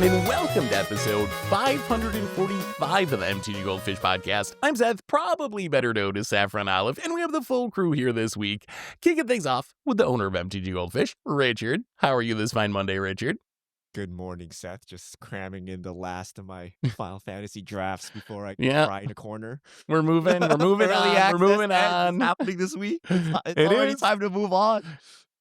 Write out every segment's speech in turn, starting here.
everyone, and welcome to episode 545 of the MTG Goldfish podcast. I'm Seth, probably better known as Saffron Olive, and we have the full crew here this week, kicking things off with the owner of MTG Goldfish, Richard. How are you this fine Monday, Richard? Good morning, Seth. Just cramming in the last of my Final Fantasy drafts before I Yeah. cry in a corner. We're moving on. We're moving on. It's happening this week. It's It already is. time to move on.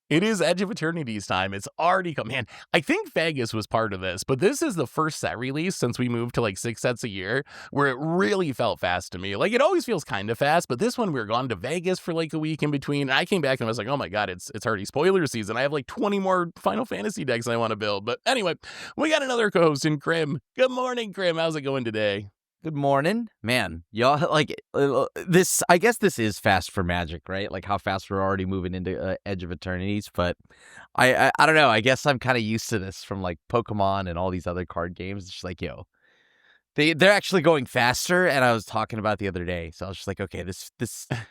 It is Edge of Eternities time. It's already come. Man, I think Vegas was part of this, but this is the first set release since we moved to like 6 sets a year where it really felt fast to me. Like, it always feels kind of fast, but this one we were gone to Vegas for like a week in between. And I came back and I was like, oh my God, it's already spoiler season. I have like 20 more Final Fantasy decks I want to build. But anyway, we got another co-host in Krim. Good morning, Krim. How's it going today? Good morning, man. Y'all like this. I guess this is fast for Magic, right? Like how fast we're already moving into Edge of Eternities. But I don't know. I guess I'm kind of used to this from like Pokemon and all these other card games. It's just like, they're actually going faster. And I was talking about it the other day, so I was just like, okay, this.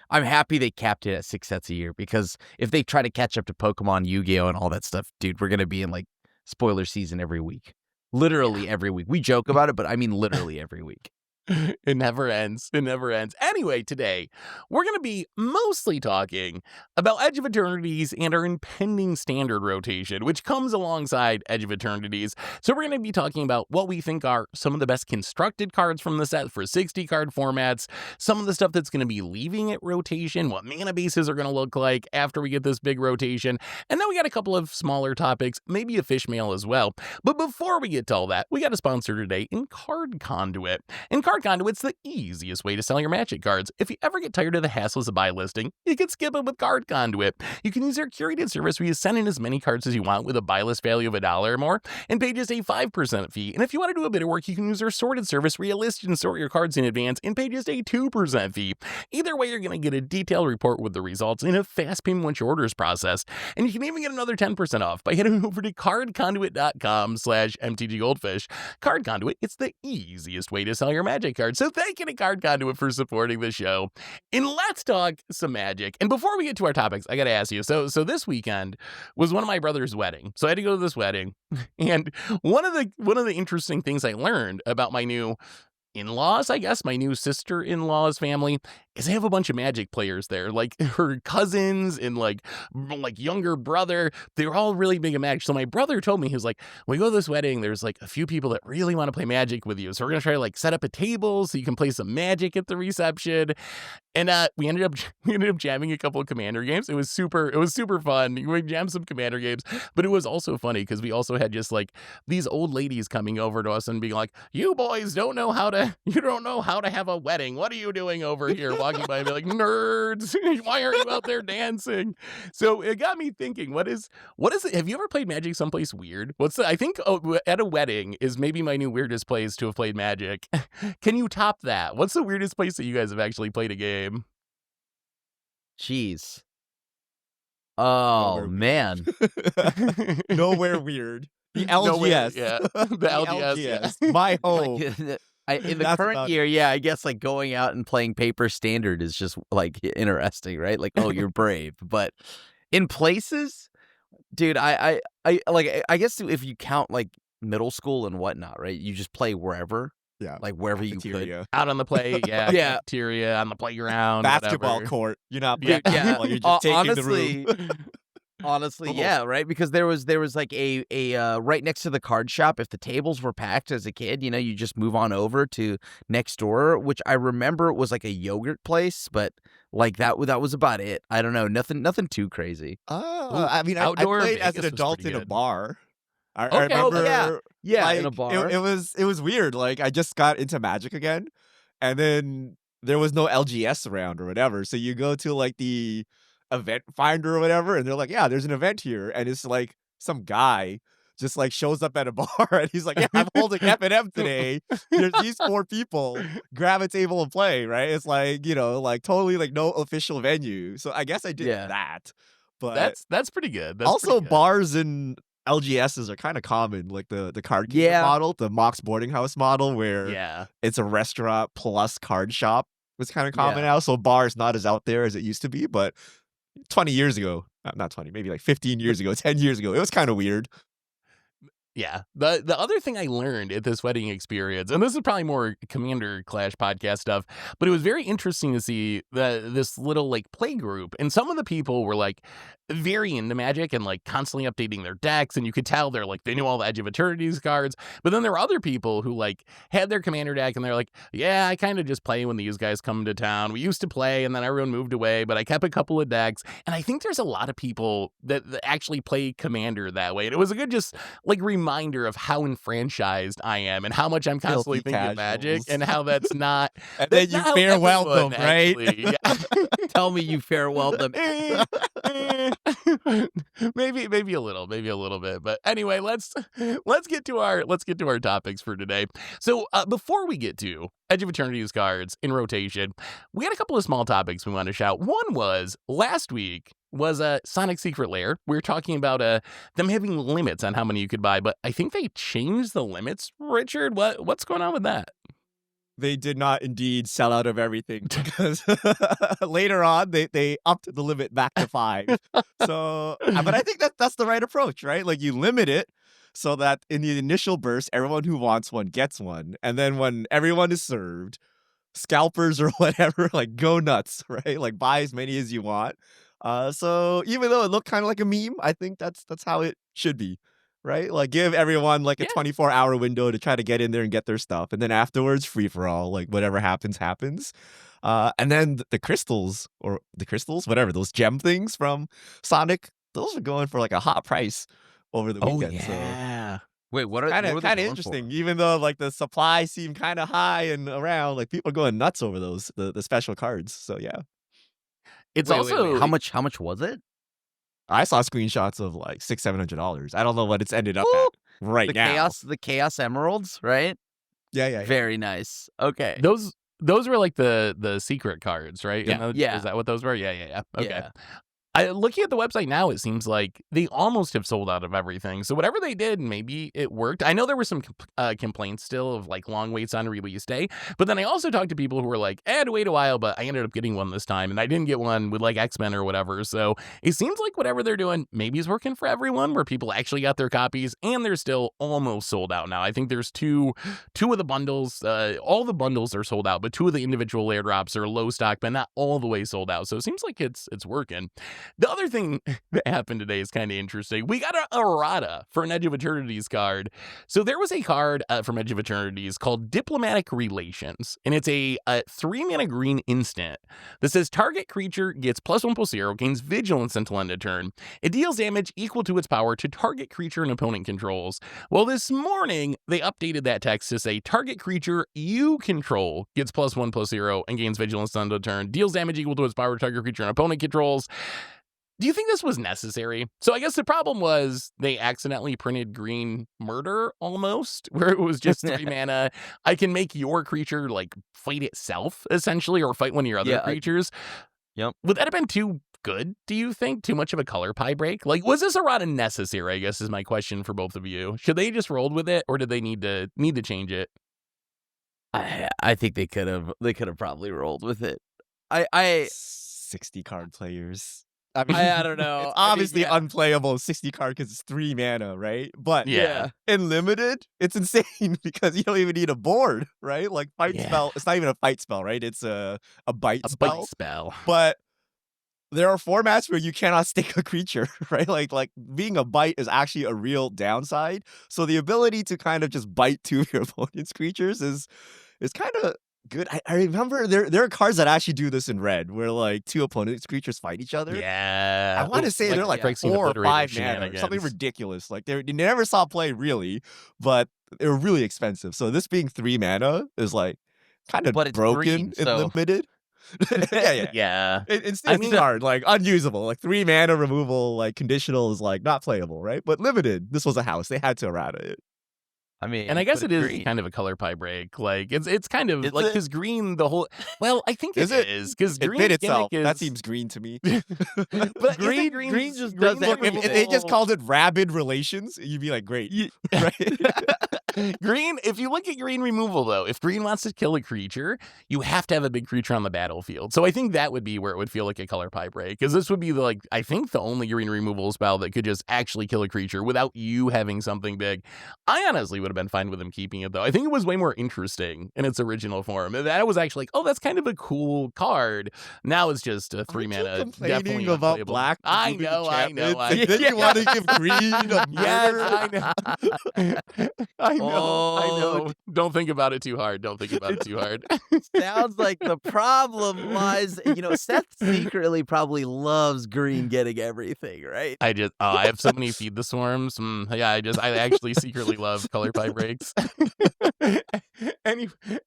I'm happy they capped it at 6 sets a year, because if they try to catch up to Pokemon, Yu-Gi-Oh, and all that stuff, dude, we're gonna be in like spoiler season every week. Literally every week. We joke about it, but I mean literally every week. It never ends. It never ends. Anyway, today, we're going to be mostly talking about Edge of Eternities and our impending standard rotation, which comes alongside Edge of Eternities. So we're going to be talking about what we think are some of the best constructed cards from the set for 60-card formats, some of the stuff that's going to be leaving it rotation, what mana bases are going to look like after we get this big rotation, and then we got a couple of smaller topics, maybe a fish mail as well. But before we get to all that, we got a sponsor today in Card Conduit. And Card Conduit's the easiest way to sell your Magic cards. If you ever get tired of the hassles of buy listing, you can skip it with Card Conduit. You can use their curated service where you send in as many cards as you want with a buy list value of $1 or more and pay just a 5% fee. And if you want to do a bit of work, you can use their sorted service where you list and sort your cards in advance and pay just a 2% fee. Either way, you're going to get a detailed report with the results and a fast payment once your order is processed. And you can even get another 10% off by heading over to cardconduit.com/MTGGoldfish. Card Conduit, it's the easiest way to sell your Magic cards. So thank you to Card Conduit for supporting the show. And let's talk some Magic. And before we get to our topics, I got to ask you. So this weekend was one of my brother's wedding. So I had to go to this wedding. And one of the interesting things I learned about my new in-laws, I guess, my new sister-in-law's family, is they have a bunch of Magic players there, like her cousins and like younger brother. They're all really big at Magic. So my brother told me, he was like, when we go to this wedding, there's like a few people that really want to play Magic with you. So we're going to try to like set up a table so you can play some Magic at the reception. And we ended up jamming a couple of Commander games. It was super fun. We jammed some Commander games, but it was also funny because we also had just like these old ladies coming over to us and being like, you boys don't know how to have a wedding. What are you doing over here? Walking by and be like, nerds, why aren't you out there dancing? So it got me thinking, what is it? Have you ever played Magic someplace weird? I think at a wedding is maybe my new weirdest place to have played Magic. Can you top that? What's the weirdest place that you guys have actually played a game? Jeez. Oh, man. Nowhere weird. The LGS. Yeah. The LGS. Yeah. My home. In the current year, I guess like going out and playing paper standard is just like interesting, right? Like, oh, you're brave. But in places, dude, I guess if you count like middle school and whatnot, right? You just play wherever. Yeah. Like wherever you could. Out on the play, yeah. Cafeteria, on the playground. Basketball whatever. court. You're not You're just taking the room. Honestly, yeah, right? Because there was like a right next to the card shop. If the tables were packed as a kid, you just move on over to next door, which I remember was like a yogurt place, but like that was about it. I don't know, nothing too crazy. I mean, I played as an adult in a bar. I remember, in a bar. It was weird. Like I just got into Magic again, and then there was no LGS around or whatever. So you go to like the event finder or whatever, and they're like, yeah, there's an event here, and it's like some guy just like shows up at a bar and he's like, yeah, I'm holding F&M today. There's these 4 people, grab a table and play, right? It's like, like totally like no official venue. So I guess I did that. But that's pretty good. Bars and LGSs are kind of common, like the card game model, the Mox boarding house model, where it's a restaurant plus card shop was kind of common now. So bars not as out there as it used to be, but 20 years ago, not 20, maybe like 15 years ago, 10 years ago, it was kind of weird. Yeah. The other thing I learned at this wedding experience, and this is probably more Commander Clash podcast stuff, but it was very interesting to see this little like play group, and some of the people were like very into Magic and like constantly updating their decks, and you could tell they're like they knew all the Edge of Eternities cards. But then there were other people who like had their Commander deck, and they're like, yeah, I kind of just play when these guys come to town. We used to play, and then everyone moved away, but I kept a couple of decks. And I think there's a lot of people that actually play Commander that way, and it was a good just like reminder of how enfranchised I am and how much I'm constantly Filthy thinking of Magic, casuals. and how that's not. And that's then you not how farewell everyone them, right? actually- yeah. Tell me you farewelled them. maybe a little bit, but anyway, let's get to our topics for today. So before we get to Edge of Eternities cards in rotation, we had a couple of small topics we wanted to shout. One was last week was a Sonic Secret Lair. We were talking about them having limits on how many you could buy, but I think they changed the limits. Richard, what's going on with that? They did not indeed sell out of everything because later on they upped the limit back to 5. So, but I think that's the right approach, right? Like you limit it so that in the initial burst, everyone who wants one gets one, and then when everyone is served, scalpers or whatever, like go nuts, right? Like buy as many as you want. So even though it looked kind of like a meme, I think that's how it should be. Right? Like give everyone like a 24-hour window to try to get in there and get their stuff. And then afterwards, free for all, like whatever happens, happens. And then the crystals, whatever, those gem things from Sonic, those are going for like a hot price over the weekend. Yeah. So Wait, what are kind they of going interesting, for? even though like the supply seemed kind of high and around, like people are going nuts over those, the special cards. So yeah. It's Wait, also how much was it? I saw screenshots of like $600-700. I don't know what it's ended up Ooh, at right now. The Chaos Emeralds, right? Yeah. Very nice. Okay. those were like the secret cards, right? Yeah. Yeah. Is that what those were? Yeah. Okay. Yeah. Looking at the website now, it seems like they almost have sold out of everything. So whatever they did, maybe it worked. I know there were some complaints still of like long waits on release day, but then I also talked to people who were like, I had to wait a while, but I ended up getting one this time, and I didn't get one with like X-Men or whatever. So it seems like whatever they're doing maybe is working for everyone, where people actually got their copies, and they're still almost sold out now. I think there's two of the bundles. All the bundles are sold out, but 2 of the individual layer drops are low stock, but not all the way sold out. So it seems like it's working. The other thing that happened today is kind of interesting. We got an errata for an Edge of Eternities card. So there was a card from Edge of Eternities called Diplomatic Relations, and it's a 3-mana green instant that says target creature gets +1/+0, gains vigilance until end of turn. It deals damage equal to its power to target creature an opponent controls. Well, this morning, they updated that text to say target creature you control gets +1/+0 and gains vigilance until end of turn, deals damage equal to its power to target creature an opponent controls. Do you think this was necessary? So I guess the problem was they accidentally printed green murder almost, where it was just 3 mana. I can make your creature like fight itself essentially, or fight one of your other creatures. Yep. Would that have been too good? Do you think too much of a color pie break? Like, was this errata necessary? I guess is my question for both of you. Should they just rolled with it, or did they need to change it? I think they could have probably rolled with it. I 60 card players. I mean, I don't know. It's obviously I mean, unplayable 60 card because it's 3 mana, right? But Yeah. in limited, it's insane because you don't even need a board, right? Like fight spell. It's not even a fight spell, right? It's a bite spell. Bite spell. But there are formats where you cannot stick a creature, right? Like being a bite is actually a real downside. So the ability to kind of just bite 2 of your opponent's creatures is kind of good. I remember there are cards that actually do this in red, where like 2 opponents' creatures fight each other. Yeah. I want to say they're like Phyrexian 4 or Obliterator 5 mana, shenanigans. something ridiculous. Like they never saw play really, but they were really expensive. So this being 3 mana is like kind of But it's broken green, and so- limited. yeah. Yeah. It's hard, like unusable, like 3 mana removal, like conditional is like not playable, right? But limited. This was a house; they had to errata it. I mean, And I guess but it is green. kind of a color pie break. Like it's kind of Is like it? because green the whole. Well, I think Is it it? is because It green bit itself. gimmick is That seems green to me. but Green- green green just does Look, if they just called it rabid relations, you'd be like, great, right? Green, if you look at green removal, though, if green wants to kill a creature, you have to have a big creature on the battlefield. So I think that would be where it would feel like a color pie break, because this would be I think the only green removal spell that could just actually kill a creature without you having something big. I honestly would have been fine with him keeping it, though. I think it was way more interesting in its original form. That was actually like, oh, that's kind of a cool card. Now it's just a 3-mana. Complaining about black. I know. And then you want to give green a Yes, murder? I know. Don't think about it too hard. Sounds like the problem lies, Seth secretly probably loves green getting everything, right? I have so many Feed the Swarms. I actually secretly love color pie breaks.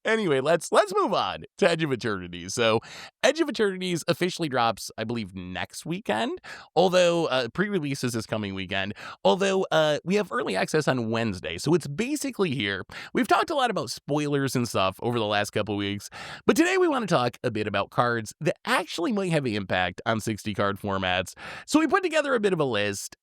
Anyway, let's move on to Edge of Eternities. So Edge of Eternities officially drops, I believe, next weekend, although pre-release is this coming weekend, although we have early access on Wednesday, so it's basically here. We've talked a lot about spoilers and stuff over the last couple weeks, but today we want to talk a bit about cards that actually might have an impact on 60 card formats. So we put together a bit of a list,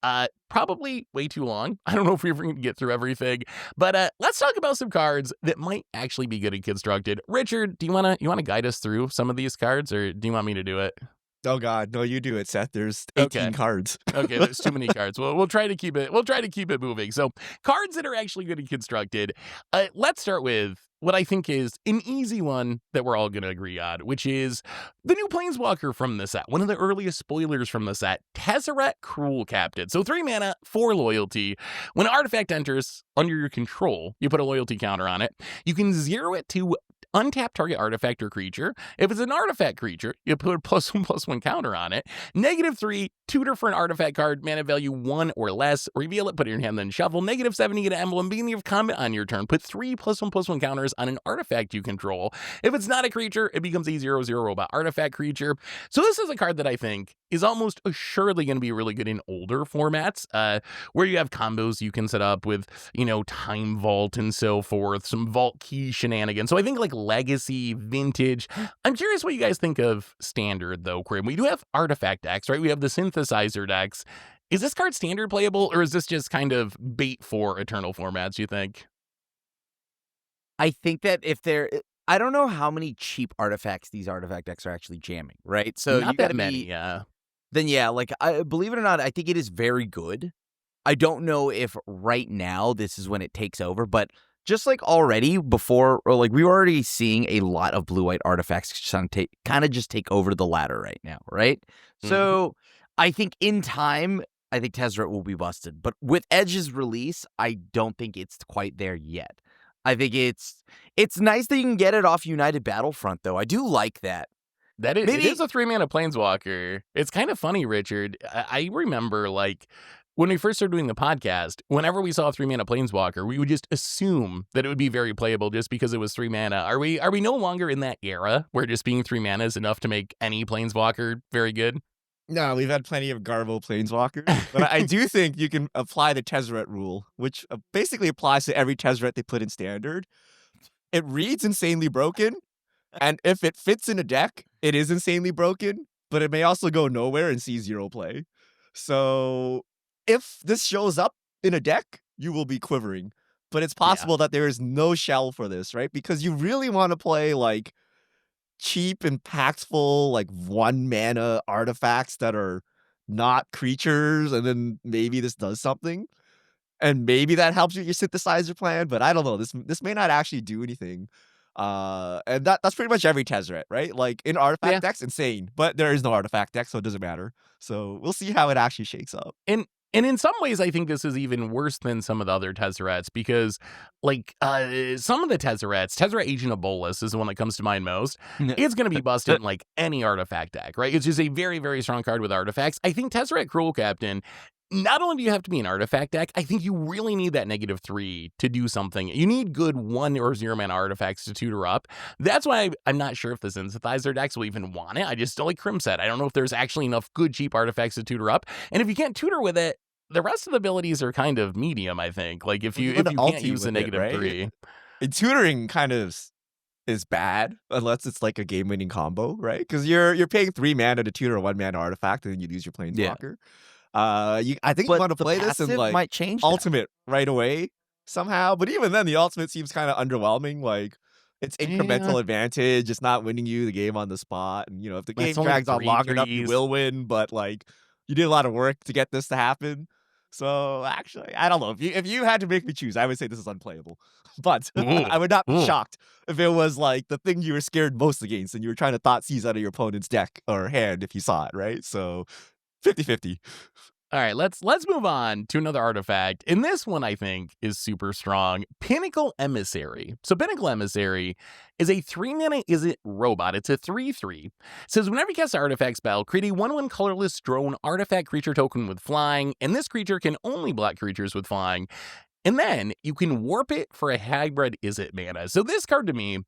probably way too long. I don't know if we're going to get through everything, but let's talk about some cards that might actually be good and constructed. Richard, do you want to guide us through some of these cards, or do you want me to do it? Oh God, no! You do it, Seth. There's 18 cards. Okay, there's too many cards. We'll try to keep it. We'll try to keep it moving. So cards that are actually good and constructed. Let's start with what I think is an easy one that we're all going to agree on, which is the new Planeswalker from the set. One of the earliest spoilers from the set, Tezzeret Cruel Captain. So 3 mana, 4 loyalty. When an artifact enters under your control, you put a loyalty counter on it. You can 0 it to untap target artifact or creature. If it's an artifact creature, you put a +1/+1 counter on it. -3, tutor for an artifact card, mana value 1 or less. Reveal it, put it in your hand, then shuffle. -7, you get an emblem. Beginning of combat on your turn, put 3 +1/+1 counters on an artifact you control. If it's not a creature, it becomes a 0/0 robot artifact creature. So this is a card that I think is almost assuredly going to be really good in older formats, where you have combos you can set up with, Time Vault and so forth, some Vault Key shenanigans. So I think like Legacy, Vintage. I'm curious what you guys think of Standard, though, Krim. We do have artifact decks, right? We have the Synthesizer decks. Is this card Standard playable, or is this just kind of bait for Eternal formats, you think? I think that I don't know how many cheap artifacts these artifact decks are actually jamming, right? So Not you gotta that many, be, yeah. Then yeah, I believe it or not, I think it is very good. I don't know if right now this is when it takes over, but just like already before, or like we were already seeing a lot of blue-white artifacts kind of just take over the ladder right now, right? Mm-hmm. So I think in time, I think Tezzeret will be busted. But with Edge's release, I don't think it's quite there yet. I think it's nice that you can get it off United Battlefront, though. I do like that. It is a 3-mana Planeswalker. It's kind of funny, Richard. I remember, when we first started doing the podcast, whenever we saw a 3-mana Planeswalker, we would just assume that it would be very playable just because it was 3 mana. Are we no longer in that era where just being 3 mana is enough to make any Planeswalker very good? No, we've had plenty of Garbo Planeswalkers, but I do think you can apply the Tezzeret rule, which basically applies to every Tezzeret they put in Standard. It reads insanely broken, and if it fits in a deck, it is insanely broken, but it may also go nowhere and see 0 play. So if this shows up in a deck, you will be quivering. But it's possible that there is no shell for this, right? Because you really want to play cheap, impactful, 1 mana artifacts that are not creatures, and then maybe this does something. And maybe that helps you with your synthesizer plan, but I don't know. This may not actually do anything. And that's pretty much every Tezzeret, right? In artifact decks, insane. But there is no artifact deck, so it doesn't matter. So we'll see how it actually shakes up. And in some ways, I think this is even worse than some of the other Tezzerets because, some of the Tezzerets, Tezzeret Agent of Bolus is the one that comes to mind most. It's going to be busted in, any artifact deck, right? It's just a very, very strong card with artifacts. I think Tezzeret Cruel Captain, not only do you have to be an artifact deck, I think you really need that -3 to do something. You need good 1 or 0 mana artifacts to tutor up. That's why I'm not sure if the Synthesizer decks will even want it. I just, like Krim said, I don't know if there's actually enough good cheap artifacts to tutor up. And if you can't tutor with it, the rest of the abilities are kind of medium, I think. If you can't use the -3. And tutoring kind of is bad unless it's a game-winning combo, right? Because you're paying 3 mana to tutor a 1 mana artifact and then you lose your Planeswalker. I think you want to play this in might change Ultimate right away. somehow. But even then, the ultimate seems kind of underwhelming. Like, it's Yeah, incremental advantage. It's not winning you the game on the spot. And, if the game it's only drags on 3 long enough, you threes. will win. But, like, you did a lot of work to get this to happen. So, actually, I don't know. If you had to make me choose, I would say this is unplayable. But Ooh, I would not be ooh. shocked if it was, like, the thing you were scared most against and you were trying to thought seize out of your opponent's deck or hand if you saw it, right? So, 50-50. All right, let's move on to another artifact. And this one I think is super strong. Pinnacle Emissary. So Pinnacle Emissary is a 3-mana robot. It's a 3/3. It says whenever you cast an artifact spell, create a 1/1 colorless drone artifact creature token with flying, and this creature can only block creatures with flying. And then you can warp it for a hybrid Izzet mana. So this card to me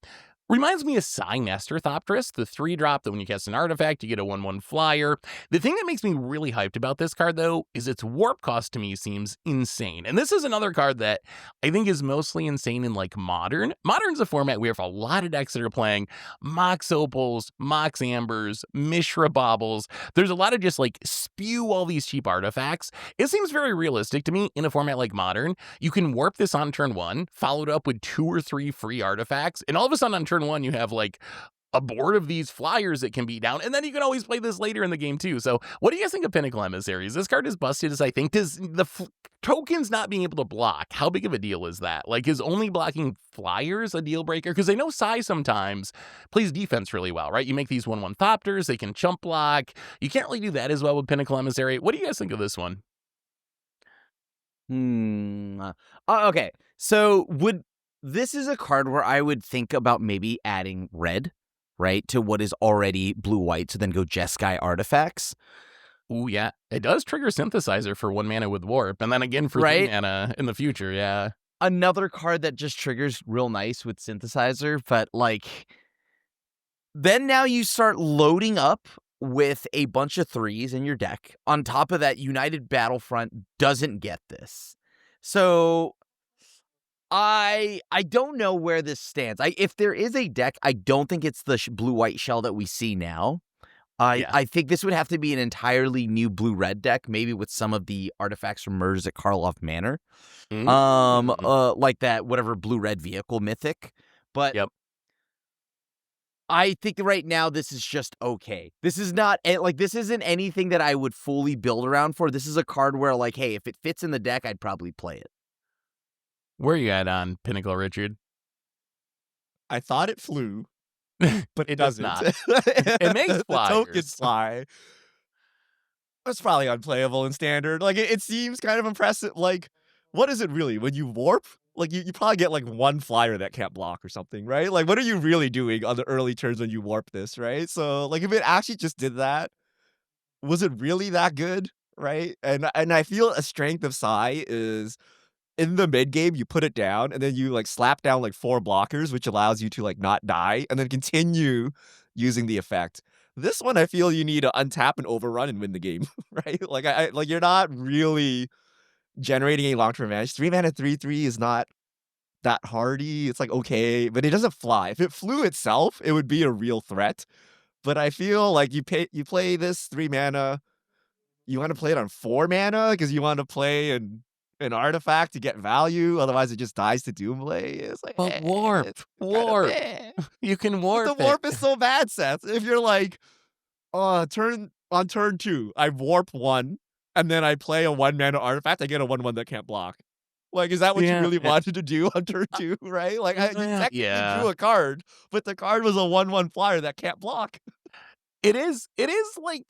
reminds me of Sinester Thopterus, the 3-drop that when you cast an artifact, you get a 1/1 flyer. The thing that makes me really hyped about this card, though, is its warp cost to me seems insane. And this is another card that I think is mostly insane in, like, Modern. Modern's a format we have a lot of decks that are playing Mox Opals, Mox Ambers, Mishra Baubles. There's a lot of just, like, spew all these cheap artifacts. It seems very realistic to me in a format like Modern. You can warp this on turn 1, followed up with 2 or 3 free artifacts, and all of a sudden on turn 1, you have like a board of these flyers that can beat down, and then you can always play this later in the game too. So what do you guys think of Pinnacle Emissaries? This card is busted as I think. Does the tokens not being able to block, how big of a deal is that? Like, is only blocking flyers a deal breaker? Because I know Sai sometimes plays defense really well, right? You make these 1/1 Thopters, they can chump block. You can't really do that as well with Pinnacle Emissary. What do you guys think of this one? Okay. So this is a card where I would think about maybe adding red, right, to what is already blue-white, so then go Jeskai artifacts. Ooh, yeah. It does trigger Synthesizer for 1 mana with Warp, and then again for 3 mana in the future, yeah. Another card that just triggers real nice with Synthesizer, but, like, then now you start loading up with a bunch of 3s in your deck. On top of that, United Battlefront doesn't get this. So I don't know where this stands. If there is a deck, I don't think it's the blue-white shell that we see now. I think this would have to be an entirely new blue-red deck, maybe with some of the artifacts from Murders at Karloff Manor. Like that, whatever blue-red vehicle mythic. But Yep. I think right now this is just okay. This is not, like, this isn't anything that I would fully build around for. This is a card where, like, hey, if it fits in the deck, I'd probably play it. Where are you at on Pinnacle, Richard? I thought it flew, but It does doesn't. not. It makes The flyers. tokens fly. That's probably unplayable in Standard. Like, it seems kind of impressive. Like, what is it really? When you warp, like, you probably get, like, 1 flyer that can't block or something, right? Like, what are you really doing on the early turns when you warp this, right? So, like, if it actually just did that, was it really that good, right? And I feel a strength of Sai is in the mid game, you put it down, and then you, like, slap down, like, 4 blockers, which allows you to, like, not die, and then continue using the effect. This one, I feel you need to untap and overrun and win the game, right? Like, like, you're not really generating a long-term advantage. 3 mana 3/3 is not that hardy. It's, like, okay, but it doesn't fly. If it flew itself, it would be a real threat. But I feel like you play this 3 mana, you want to play it on 4 mana because you want to play an artifact to get value, otherwise it just dies to Doomblade. It's like, But warp. it's Warp. kinda meh. You can But warp the warp it. is so bad, Seth. If you're like, on turn 2, I warp 1, and then I play a 1 mana artifact, I get a 1/1 that can't block. Like, is that what you Yeah, really it- wanted to do on turn 2, right? Like, you technically Yeah. drew a card, but the card was a 1/1 flyer that can't block. It is like,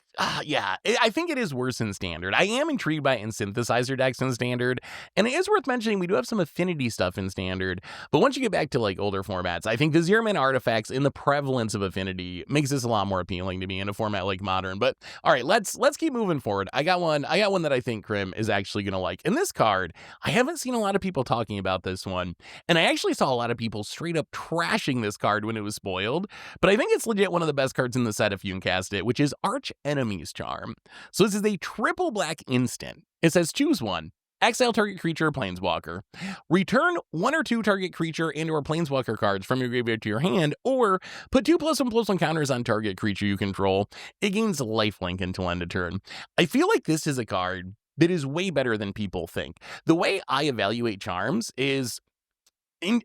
yeah, I think it is worse in Standard. I am intrigued by it in Synthesizer decks in Standard, and it is worth mentioning we do have some Affinity stuff in Standard, but once you get back to, like, older formats, I think the 0-mana artifacts and the prevalence of Affinity makes this a lot more appealing to me in a format like Modern. But all right, let's keep moving forward. I got one that I think Krim is actually gonna like. In this card, I haven't seen a lot of people talking about this one, and I actually saw a lot of people straight up trashing this card when it was spoiled, but I think it's legit one of the best cards in the set if you can cast it, which is Arch Enemy's Charm. So this is a triple black instant. It says choose one. Exile target creature or planeswalker. Return 1 or 2 target creature and or planeswalker cards from your graveyard to your hand, or put 2+1/+1 counters on target creature you control. It gains lifelink until end of turn. I feel like this is a card that is way better than people think. The way I evaluate charms is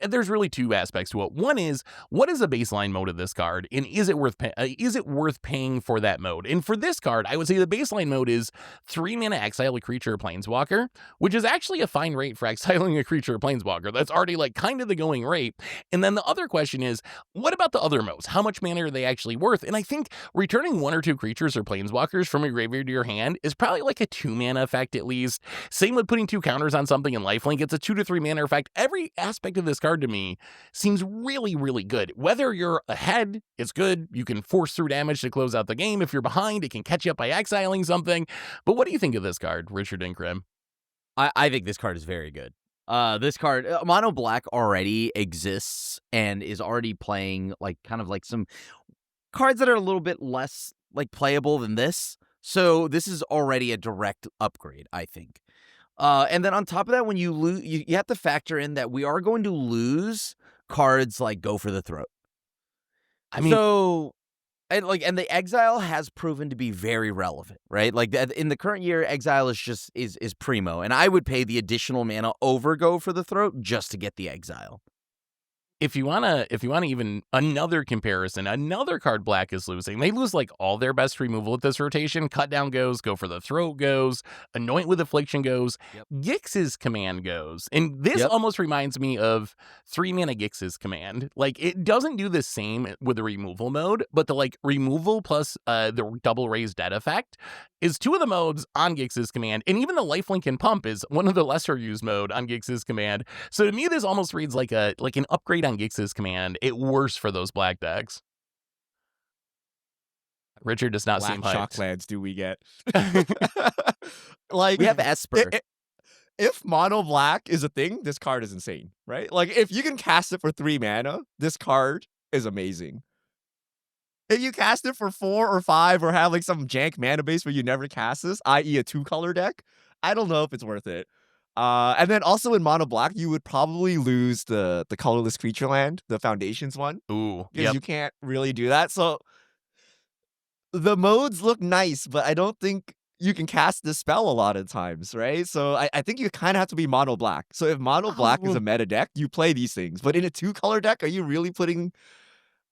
there's really two aspects to it. One is, what is the baseline mode of this card, and is it worth paying for that mode? And for this card, I would say the baseline mode is 3 mana exile a creature or planeswalker, which is actually a fine rate for exiling a creature or planeswalker. That's already like kind of the going rate. And then the other question is, what about the other modes? How much mana are they actually worth? And I think returning 1 or 2 creatures or planeswalkers from your graveyard to your hand is probably like a 2 mana effect at least. Same with putting 2 counters on something in lifelink. It's a 2 to 3 mana effect. Every aspect of this card to me seems really, really good. Whether you're ahead, it's good. You can force through damage to close out the game. If you're behind, it can catch you up by exiling something. But what do you think of this card, Richard and Krim? I think this card is very good. This card, Mono Black already exists and is already playing like kind of like some cards that are a little bit less like playable than this. So this is already a direct upgrade, I think. And then on top of that, when you lose, you have to factor in that we are going to lose cards like Go for the Throat. I mean, and the exile has proven to be very relevant, right? Like in the current year, exile is primo, and I would pay the additional mana over Go for the Throat just to get the exile. If you wanna even another comparison, another card Black is losing. They lose like all their best removal at this rotation. Cut Down goes, Go for the Throat goes, Anoint with Affliction goes, Gix's Command goes. And this almost reminds me of 3 mana Gix's Command. Like, it doesn't do the same with the removal mode, but the like removal plus the double raised dead effect is 2 of the modes on Gix's Command. And even the lifelink and pump is one of the lesser used mode on Gix's Command. So to me, this almost reads like an upgrade on Gix's Command. It worse for those black decks. Richard does not seem hyped. Shocklands do we get? Like, we have Esper. If mono black is a thing, this card is insane, right? Like, if you can cast it for 3 mana, this card is amazing. If you cast it for 4 or 5 or have like some jank mana base where you never cast this, i.e. a 2-color deck, I don't know if it's worth it. And then also in mono black, you would probably lose the colorless creature land, the foundations one. Ooh, because you can't really do that. So the modes look nice, but I don't think you can cast this spell a lot of times, right? So I think you kind of have to be mono black. So if mono black is a meta deck, you play these things. But in a 2-color deck, are you really putting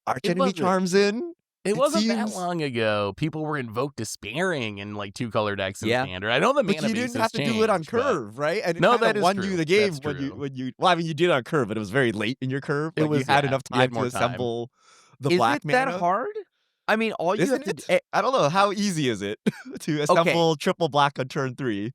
Archenemy Charms in? It wasn't that long ago. People were invoked despairing in like 2-color decks in Standard. I know the mana base has changed. But you didn't have to do it on curve, right? And no, that is won true. You the game when you. Well, I mean, you did it on curve, but it was very late in your curve. Like, you had enough time to assemble the black mana. Is it that hard? I mean, all you have to do. I don't know. How easy is it to assemble triple black on turn 3?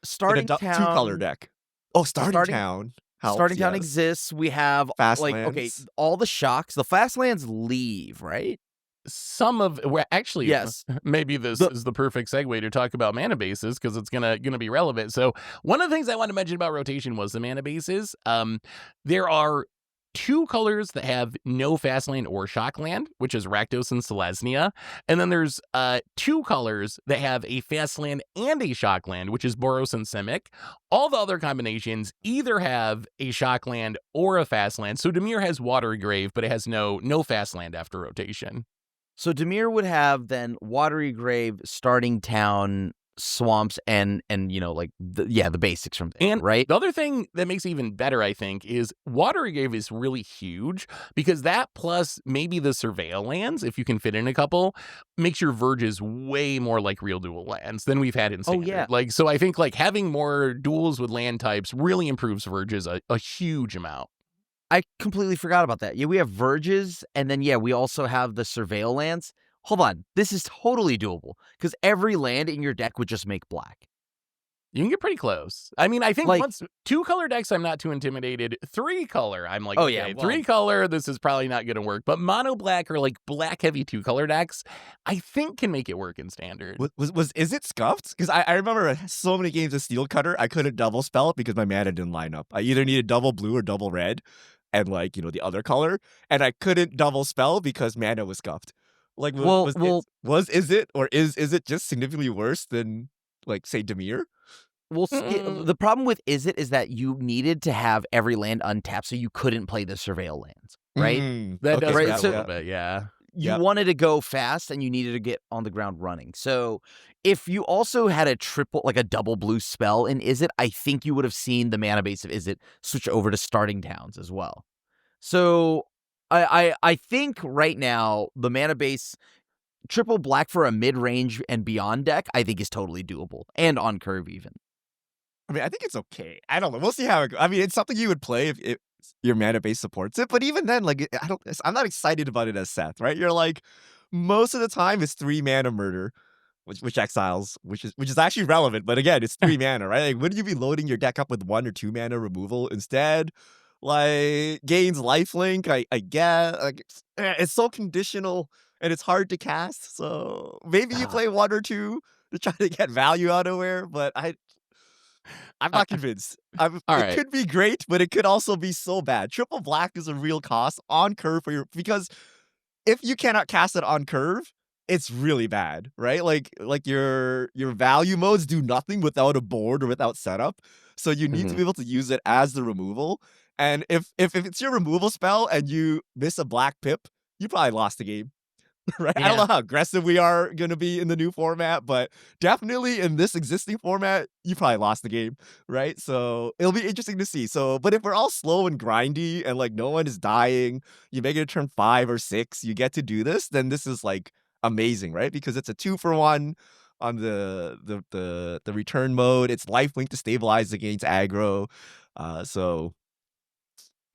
Starting Town 2-color deck. Oh, Starting Town. Helps, Starting Town exists. We have fast like lands. all the shocks. The fast lands leave, right? Some of actually, yes, maybe this is the perfect segue to talk about mana bases because it's gonna be relevant. So one of the things I want to mention about rotation was the mana bases. There are 2 colors that have no fast land or shock land, which is Rakdos and Selesnya. And then there's 2 colors that have a fast land and a shock land, which is Boros and Simic. All the other combinations either have a shock land or a fast land. So Dimir has Watery Grave, but it has no fast land after rotation. So Dimir would have then Watery Grave, Starting Town, Swamps, and like the basics from there, and right? The other thing that makes it even better, I think, is Watery Grave is really huge because that plus maybe the Surveil lands, if you can fit in a couple, makes your Verges way more like real dual lands than we've had in Standard. Oh, yeah. Like, so I think like having more duels with land types really improves Verges a huge amount. I completely forgot about that. Yeah, we have Verges, and then we also have the Surveil lands. Hold on, this is totally doable because every land in your deck would just make black. You can get pretty close. I mean, I think once 2-color decks, I'm not too intimidated. 3-color, I'm like, 3-color, this is probably not going to work. But mono black or like black heavy 2-color decks, I think can make it work in Standard. Is it scuffed? Because I remember so many games of Steel Cutter, I couldn't double spell it because my mana didn't line up. I either needed double blue or double red, and the other color, and I couldn't double spell because mana was scuffed. Like, is it just significantly worse than like say Dimir? Well, the problem with is that you needed to have every land untapped, so you couldn't play the Surveil lands, right? That does right? a little bit, yeah. You wanted to go fast, and you needed to get on the ground running. So if you also had a double blue spell in Izzet, I think you would have seen the mana base of Izzet switch over to starting towns as well. So I think right now the mana base triple black for a mid-range and beyond deck, I think is totally doable and on curve even. I mean, I think it's okay. I don't know. We'll see how it goes. I mean, it's something you would play if your mana base supports it. But even then, like, I'm not excited about it as Seth, right? You're like, most of the time it's 3 mana murder, which exiles, which is actually relevant. But again, it's 3 mana, right? Like, wouldn't you be loading your deck up with 1 or 2 mana removal instead? Like, gains lifelink, I get. Like, it's so conditional and it's hard to cast. So maybe you play 1 or 2 to try to get value out of where, but I'm not convinced. All right. It could be great, but it could also be so bad. Triple black is a real cost on curve because if you cannot cast it on curve, it's really bad, right? Like your value modes do nothing without a board or without setup. So you need to be able to use it as the removal. And if it's your removal spell and you miss a black pip, you probably lost the game. Right? Yeah. I don't know how aggressive we are going to be in the new format, but definitely in this existing format, you probably lost the game, right? So it'll be interesting to see. So, but if we're all slow and grindy and like no one is dying, you make it a turn 5 or 6, you get to do this, then this is like amazing, right? Because it's a 2-for-1 on the return mode. It's lifelink to stabilize against aggro. So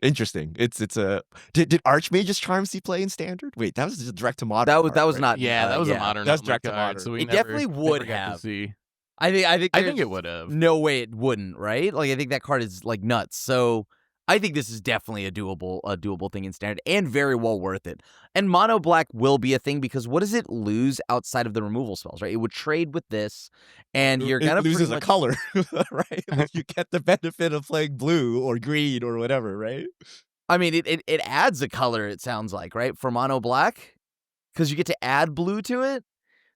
interesting. It's a did Archmage's Charmsy play in standard? Wait, that was just direct to modern. That was not. Yeah, that was a modern. That's Element direct to card, modern. So we It never, definitely would never got to have. see. I think it would have. No way it wouldn't, right? Like I think that card is like nuts. So I think this is definitely a doable thing in standard and very well worth it. And mono black will be a thing because what does it lose outside of the removal spells, right? It would trade with this, and you're gonna loses a color, right? Like you get the benefit of playing blue or green or whatever, right? I mean, it adds a color. It sounds like, right, for mono black, because you get to add blue to it.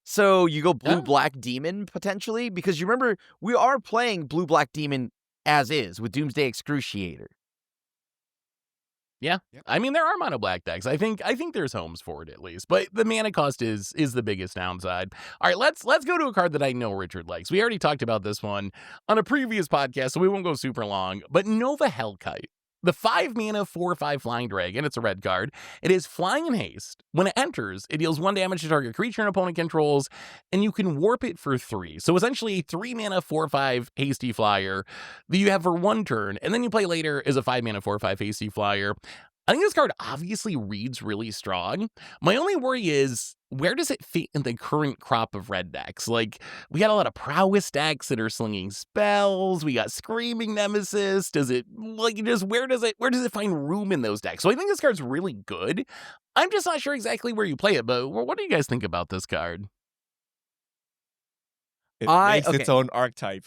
So you go blue-black demon, potentially, because you remember, we are playing blue-black demon as is, with Doomsday Excruciator. Yeah. I mean, there are mono black decks. I think there's homes for it at least, but the mana cost is the biggest downside. All right, let's go to a card that I know Richard likes. We already talked about this one on a previous podcast, so we won't go super long, but Nova Helkite. The 5 mana 4/5 flying dragon, it's a red card. It is flying and haste. When it enters, it deals 1 damage to target creature an opponent controls, and you can warp it for 3. So essentially a 3 mana 4/5 hasty flyer that you have for 1 turn, and then you play later as a 5 mana 4/5 hasty flyer. I think this card obviously reads really strong. My only worry is, where does it fit in the current crop of red decks? Like, we got a lot of prowess decks that are slinging spells. We got Screaming Nemesis. Does it, like, just where does it find room in those decks? So I think this card's really good. I'm just not sure exactly where you play it, but what do you guys think about this card? It makes its own archetype.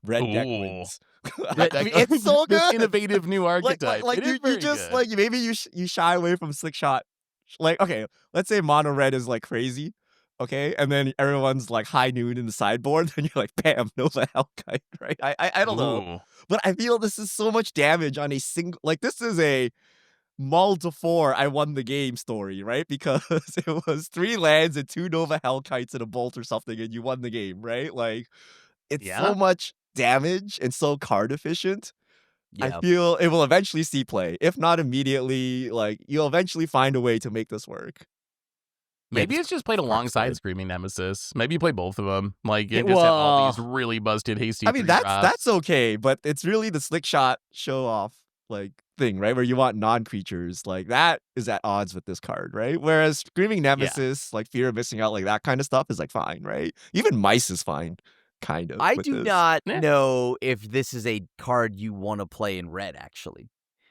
Red deck wins. I mean, it's so good. This innovative new archetype. Like you just good. like maybe you shy away from slick shot. Like, okay, let's say mono red is like crazy, okay, and then everyone's like high noon in the sideboard, then you're like, bam, Nova Helkite, right? I don't know, but I feel this is so much damage on a single. Like, this is a mull to 4. I won the game story, right? Because it was 3 lands and 2 Nova Helkites and a bolt or something, and you won the game, right? Like, it's so much damage and so card efficient. I feel it will eventually see play. If not immediately, like, you'll eventually find a way to make this work. Maybe it's just played alongside Screaming Nemesis. Maybe you play both of them. Like, it just have all these really busted hasty. I mean, that's okay, but it's really the slick shot show off like thing, right? Where you want non-creatures, like that is at odds with this card, right? Whereas Screaming Nemesis, like fear of missing out, like that kind of stuff is like fine, right? Even mice is fine. Kind of. I do not know if this is a card you want to play in red, actually.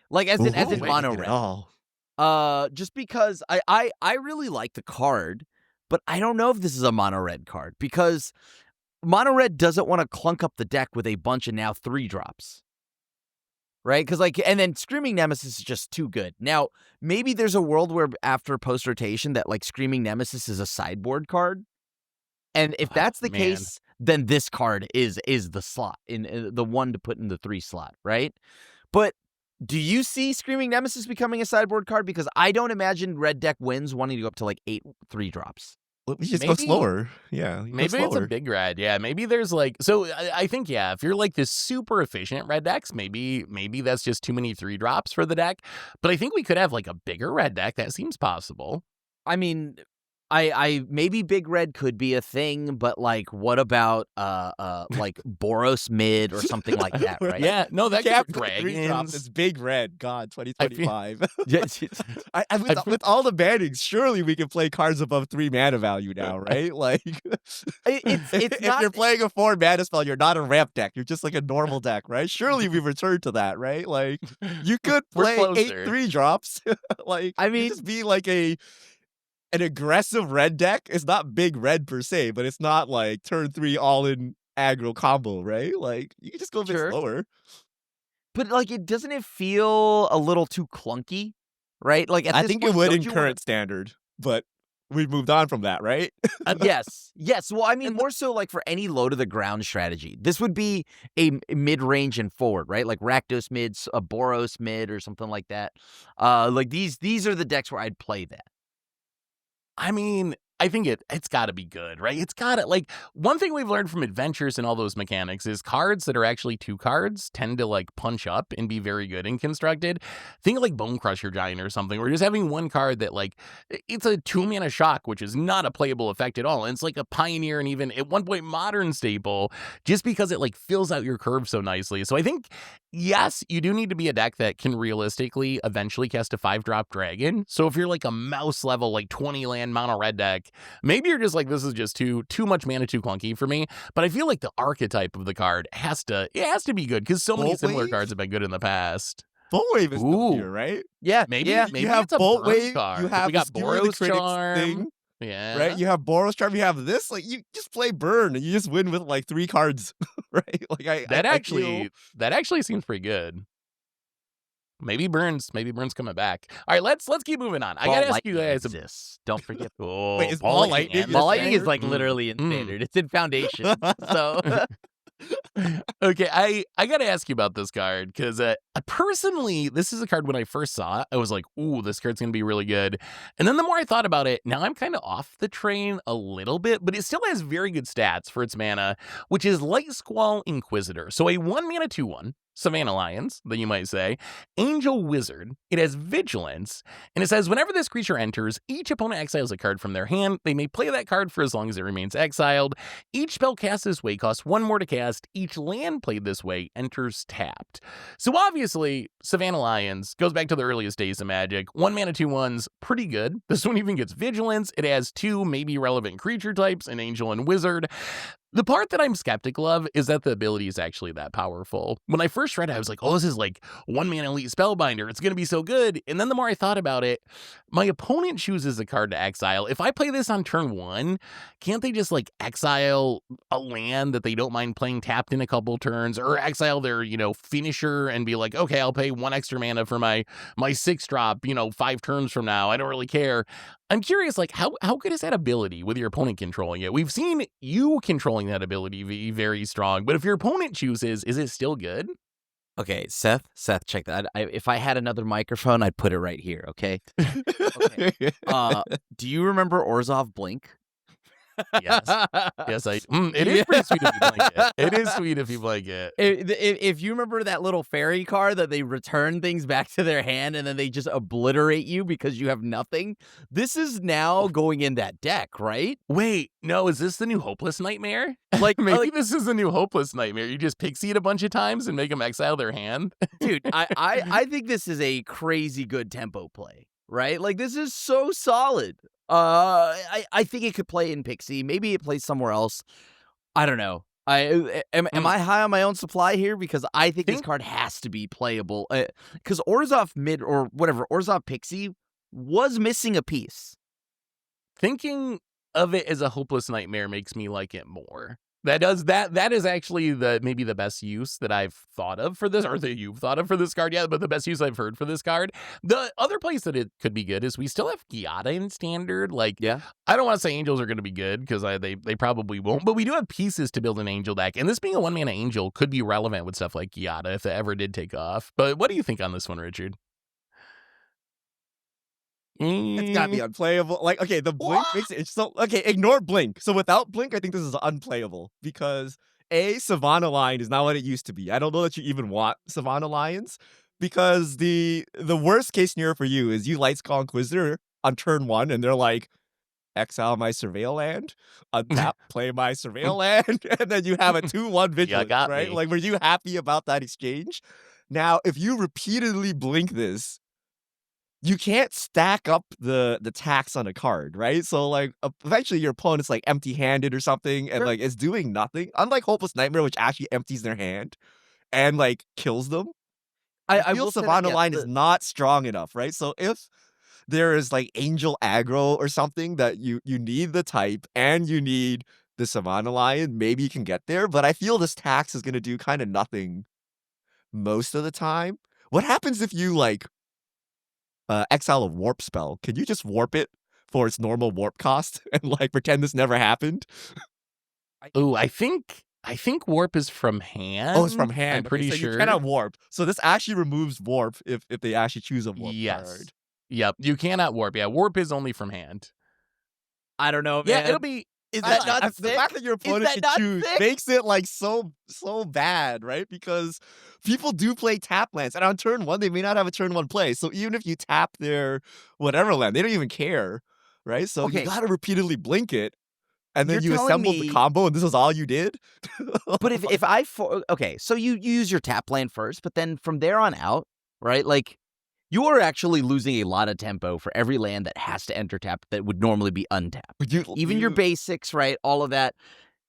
Like, as in mono red. Just because I really like the card, but I don't know if this is a mono red card, because mono red doesn't want to clunk up the deck with a bunch of now 3-drops. Right? Because, like, and then Screaming Nemesis is just too good. Now, maybe there's a world where after post-rotation that, like, Screaming Nemesis is a sideboard card. And if that's the case, then this card is the slot, in the one to put in the 3 slot, right? But do you see Screaming Nemesis becoming a sideboard card? Because I don't imagine red deck wins wanting to go up to like 8 3-drops. We just go slower. Yeah, Maybe it's a big red. Yeah, maybe there's like so. I think if you're like this super efficient red decks, maybe that's just too many 3-drops for the deck. But I think we could have like a bigger red deck. That seems possible. I mean, I maybe big red could be a thing, but like, what about like Boros mid or something like that, right? Yeah, no, that can't could play dragons. 3-drops. It's big red. God, 2025. With I all the bannings, surely we can play cards above 3 mana value now, right? Like, it's if you're playing a 4 mana spell, you're not a ramp deck. You're just like a normal deck, right? Surely we return to that, right? Like, you could play 8 3-drops. Like, I mean, just be like an aggressive red deck. Is not big red per se, but it's not like turn 3 all in aggro combo, right? Like, you can just go a bit slower. But like, doesn't it feel a little too clunky, right? Like, at I this think point, it would don't in you current standard, but we've moved on from that, right? yes. Well, I mean, more so like for any low to the ground strategy. This would be a mid range and forward, right? Like Rakdos mid, a Boros mid, or something like that. Like these are the decks where I'd play that. I mean, I think it's got to be good, right? It's got to, like, one thing we've learned from adventures and all those mechanics is cards that are actually 2 cards tend to, like, punch up and be very good and constructed. Think of, like, Bone Crusher Giant or something, where just having one card that, like, it's a 2-mana shock, which is not a playable effect at all. And it's like a Pioneer and even, at one point, Modern staple, just because it, like, fills out your curve so nicely. So I think, yes, you do need to be a deck that can realistically eventually cast a 5-drop dragon. So if you're, like, a mouse level, like, 20-land mono red deck, maybe you're just like, this is just too much mana, too clunky for me. But I feel like the archetype of the card has to be good, because so many similar cards have been good in the past. Bolt Wave is still here, right? Yeah, maybe you have it's a Bolt burn Wave. card. You have we got Skewer the Boros Critics Charm. thing. Yeah, right. You have Boros Charm. You have this. Like, you just play burn and you just win with like 3 cards, right? Like that actually seems pretty good. Maybe Burns coming back. All right, let's keep moving on. I gotta ask you guys. Don't forget. Wait, is Ball Lightning? Ball Lightning is like literally in standard. It's in Foundation. So okay, I gotta ask you about this card, because personally, this is a card when I first saw it, I was like, ooh, this card's gonna be really good. And then the more I thought about it, now I'm kind of off the train a little bit, but it still has very good stats for its mana, which is Light Squall Inquisitor. So a 1-mana 2/1. Savannah Lions, that you might say. Angel Wizard. It has Vigilance, and it says whenever this creature enters, each opponent exiles a card from their hand. They may play that card for as long as it remains exiled. Each spell cast this way costs 1 more to cast. Each land played this way enters tapped. So obviously, Savannah Lions goes back to the earliest days of Magic. 1-mana 2/1's pretty good. This one even gets Vigilance. It has 2 maybe relevant creature types, an Angel and Wizard. The part that I'm skeptical of is that the ability is actually that powerful. When I first read it, I was like, oh, this is like 1-mana elite spellbinder. It's going to be so good. And then the more I thought about it, my opponent chooses a card to exile. If I play this on turn 1, can't they just like exile a land that they don't mind playing tapped in a couple turns, or exile their, finisher and be like, okay, I'll pay 1 extra mana for my 6-drop, 5 turns from now. I don't really care. I'm curious, like, how good is that ability with your opponent controlling it? We've seen you controlling that ability be very strong, but if your opponent chooses, is it still good? Okay, Seth, check that. If I had another microphone, I'd put it right here, okay? Okay. Do you remember Orzhov Blink? Yes. It is pretty sweet if you blank it. It is sweet if you blank it. If you remember that little fairy card that they return things back to their hand and then they just obliterate you because you have nothing, this is now going in that deck, right? Wait, no, is this the new Hopeless Nightmare? Like, maybe this is the new Hopeless Nightmare. You just pixie it a bunch of times and make them exile their hand? Dude, I think this is a crazy good tempo play, right? Like, this is so solid. I think it could play in Pixie. Maybe it plays somewhere else. I don't know. Am I high on my own supply here? Because I think this card has to be playable. Because Orzhov mid or whatever, Orzhov Pixie was missing a piece. Thinking of it as a Hopeless Nightmare makes me like it more. That is actually maybe the best use that I've thought of for this, or that you've thought of for this card yet, but the best use I've heard for this card. The other place that it could be good is we still have Giada in standard. Like, yeah, I don't want to say Angels are going to be good, because they probably won't, but we do have pieces to build an Angel deck, and this being a 1-mana Angel could be relevant with stuff like Giada if it ever did take off. But what do you think on this one, Richard? It's gotta be unplayable. Like, okay, the blink What? makes it so okay, ignore blink. So without blink, I think this is unplayable because Savannah Lion is not what it used to be. I don't know that you even want Savannah Lions because the worst case scenario for you is you light Squall Inquisitor on turn 1 and they're like, exile my surveil land, untap, play my surveil land, and then you have a 2-1 vigilance, got right? me. Like, were you happy about that exchange? Now, if you repeatedly blink this, you can't stack up the tax on a card, right? So like eventually your opponent's like empty-handed or something and Sure. like it's doing nothing. Unlike Hopeless Nightmare, which actually empties their hand and like kills them. I feel will say that, Savannah yeah, Line is not strong enough, right? So if there is like Angel Aggro or something that you need the type and you need the Savannah Lion, maybe you can get there. But I feel this tax is gonna do kind of nothing most of the time. What happens if you like exile a warp spell? Can you just warp it for its normal warp cost and like pretend this never happened? Ooh, I think warp is from hand. Oh, it's from hand. I'm pretty so sure. you cannot warp. So this actually removes warp if they actually choose a warp Yes. card. Yep. You cannot warp. Yeah, warp is only from hand. I don't know, man. Yeah, it'll be. Is that not The sick? fact that your opponent that can not choose sick? makes it like so bad, right? Because people do play tap lands, and on turn 1 they may not have a turn 1 play. So even if you tap their whatever land, they don't even care, right? So you Okay. gotta repeatedly blink it, and then You're you telling assemble the me- combo, and this is all you did. But if I okay, so you use your tap land first, but then from there on out, right? Like you are actually losing a lot of tempo for every land that has to enter tap that would normally be untapped. Even your basics, right? All of that.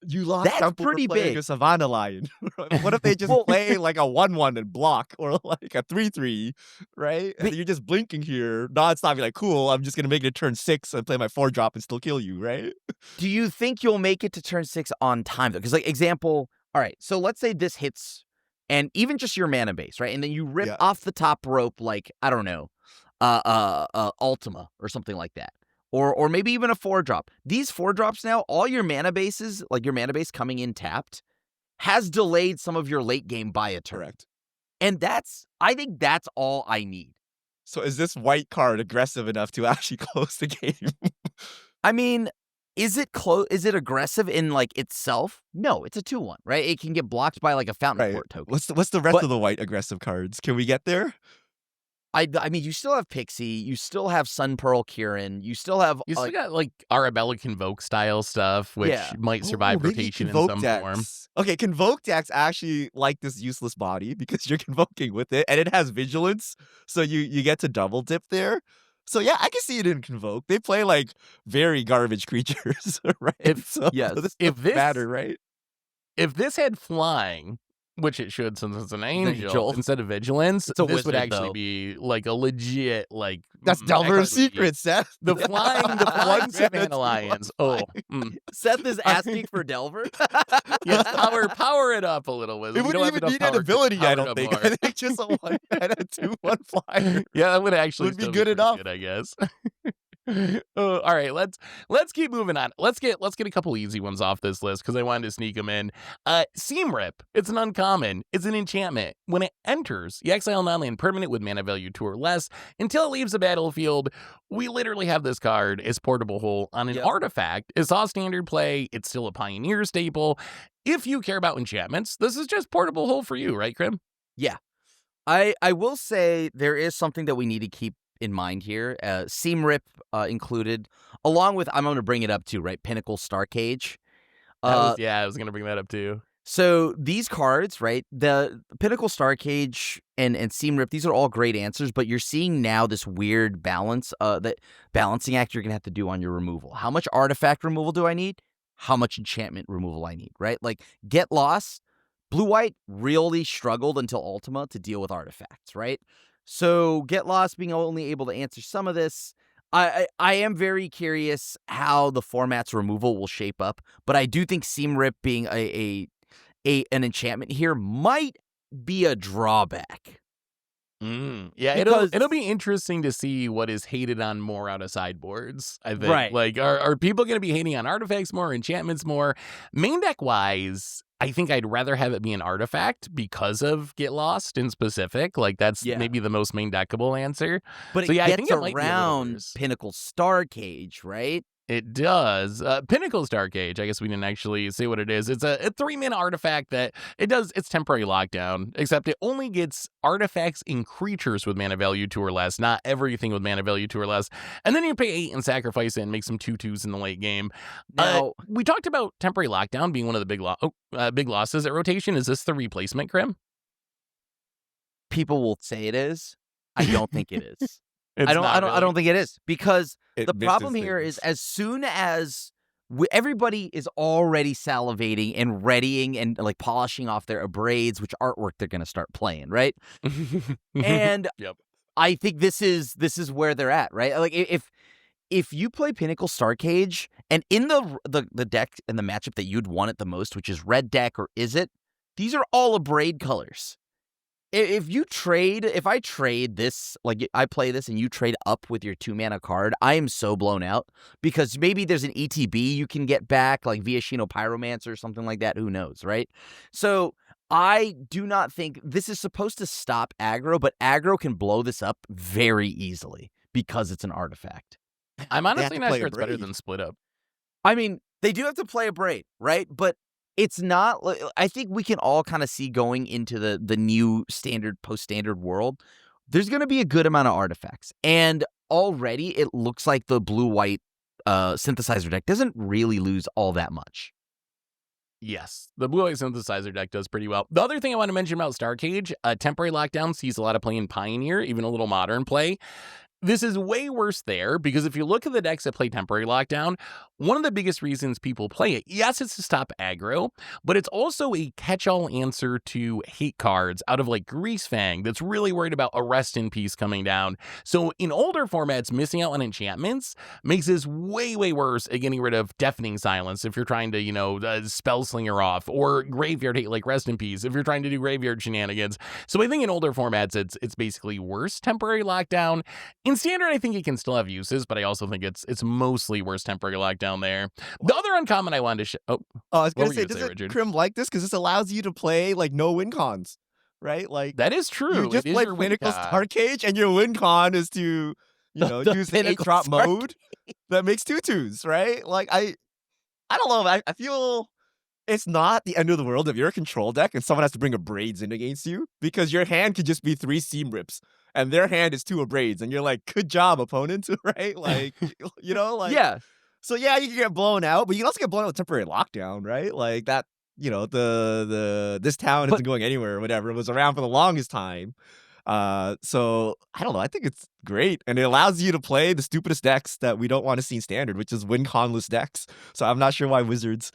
You lost That's tempo pretty for playing big. a Savannah Lion. What if they just play like a 1-1 and block, or like a 3-3, right? And you're just blinking here, non-stop. You're like, cool, I'm just gonna make it turn 6 and play my 4-drop and still kill you, right? Do you think you'll make it to turn 6 on time though? Because like example, all right, so let's say this hits and even just your mana base, right? And then you rip off the top rope like, I don't know, Ultima or something like that. Or maybe even a 4-drop. These 4-drops now, all your mana bases, like your mana base coming in tapped, has delayed some of your late game by a turn. Correct. And I think that's all I need. So is this white card aggressive enough to actually close the game? I mean, is it aggressive in like itself? No, it's a 2-1, right? It can get blocked by like a Fountain Court token. What's the rest of the white aggressive cards? Can we get there? I mean, you still have Pixie, you still have Sun Pearl Kieran, you still have You still got like Arabella Convoke style stuff, which might survive rotation in some form. Okay, Convoke decks actually like this useless body because you're convoking with it, and it has vigilance, so you get to double dip there. So yeah, I can see it in Convoke. They play like very garbage creatures, right? If this matter, right? If this had flying, which it should since it's an angel instead of vigilance, It's a this wizard, would actually though. be like a legit like That's Delver of Secrets, Seth. The flying Savannah Lions. Seth is asking for Delver. Yes, power it up a little bit. It wouldn't even need an ability, I don't think. I think just a 1 and a 2-1 flyer. Yeah, that would actually be still good enough, I guess. All right, let's keep moving on. Let's get a couple easy ones off this list because I wanted to sneak them in. Seam Rip. It's an uncommon. It's an enchantment. When it enters, you exile non-land permanent with mana value 2 or less until it leaves the battlefield. We literally have this card as portable hole on an artifact. It saw standard play. It's still a Pioneer staple. If you care about enchantments, this is just portable hole for you, right, Krim? Yeah. I will say there is something that we need to keep in mind here, Seam Rip included, along with, I'm going to bring it up too, right? Pinnacle Starcage. I was going to bring that up too. So these cards, right? The Pinnacle Starcage and Seam Rip, these are all great answers, but you're seeing now this weird balance, that balancing act you're going to have to do on your removal. How much artifact removal do I need? How much enchantment removal I need, right? Like, Get Lost, Blue-White really struggled until Ultima to deal with artifacts, right? So Get Lost being only able to answer some of this, I am very curious how the format's removal will shape up, but I do think Seam Rip being an enchantment here might be a drawback. Yeah, it'll be interesting to see what is hated on more out of sideboards. I think, right? Like, are people going to be hating on artifacts more, enchantments more? Main deck wise, I think I'd rather have it be an artifact because of Get Lost in specific. Like, that's Yeah. maybe the most main deckable answer. But So it yeah, I gets think it might be a little around worse. Pinnacle Star Cage, right? It does. Pinnacle's Dark Age. I guess we didn't actually say what it is. It's a 3-mana artifact that it's temporary lockdown, except it only gets artifacts and creatures with mana value 2 or less, not everything with mana value 2 or less. And then you pay 8 and sacrifice it and make some 2/2s in the late game. Now, We talked about temporary lockdown being one of the big losses at rotation. Is this the replacement, Krim? people will say it is. I don't think it is. It's I not really. don't think it is, because It the misses problem here things. is as soon as everybody is already salivating and readying and like polishing off their abrades, which artwork they're going to start playing, right? And Yep. I think this is where they're at, right? Like if you play Pinnacle Star Cage and in the deck and the matchup that you'd want it the most, which is red deck or is it, these are all abrade colors. If I trade this, like I play this and you trade up with your 2-mana card, I am so blown out, because maybe there's an ETB you can get back, like Viashino Pyromancer or something like that. Who knows, right? So I do not think this is supposed to stop aggro, but aggro can blow this up very easily because it's an artifact. I'm honestly to not play sure a it's better braid. than Split Up. I mean, they do have to play a braid, right? But it's not. I think we can all kind of see going into the new standard, post-standard world, there's going to be a good amount of artifacts. And already it looks like the blue-white synthesizer deck doesn't really lose all that much. Yes, the blue-white synthesizer deck does pretty well. The other thing I want to mention about Star Cage, temporary lockdown sees a lot of play in Pioneer, even a little modern play. This is way worse there, because if you look at the decks that play temporary lockdown, one of the biggest reasons people play it, yes, it's to stop aggro, but it's also a catch-all answer to hate cards out of like Greasefang that's really worried about a Rest in Peace coming down. So in older formats, missing out on enchantments makes this way, way worse at getting rid of Deafening Silence if you're trying to, Spell Slinger off, or Graveyard Hate like Rest in Peace if you're trying to do graveyard shenanigans. So I think in older formats, it's basically worse temporary lockdown. In Standard, I think it can still have uses, but I also think it's mostly worse temporary lockdown there. The other uncommon I wanted to I was what gonna were you say, gonna say, doesn't Richard? Crim like this? Because this allows you to play like no win cons, right? Like That is true. you just It is play your win Pinnacle con. Star Cage, and your win con is to The use an Pinnacle 8-drop Star mode that makes 2/2s, right? Like I don't know. I feel it's not the end of the world if you're a control deck and someone has to bring abrades in against you, because your hand could just be 3 seam rips and their hand is 2 abrades, and you're like, good job, opponent, right? Like like Yeah. So yeah, you can get blown out, but you can also get blown out with temporary lockdown, right? Like that, the this town But- isn't going anywhere or whatever. It was around for the longest time. So I don't know. I think it's great, and it allows you to play the stupidest decks that we don't want to see in Standard, which is win conless decks. So I'm not sure why Wizards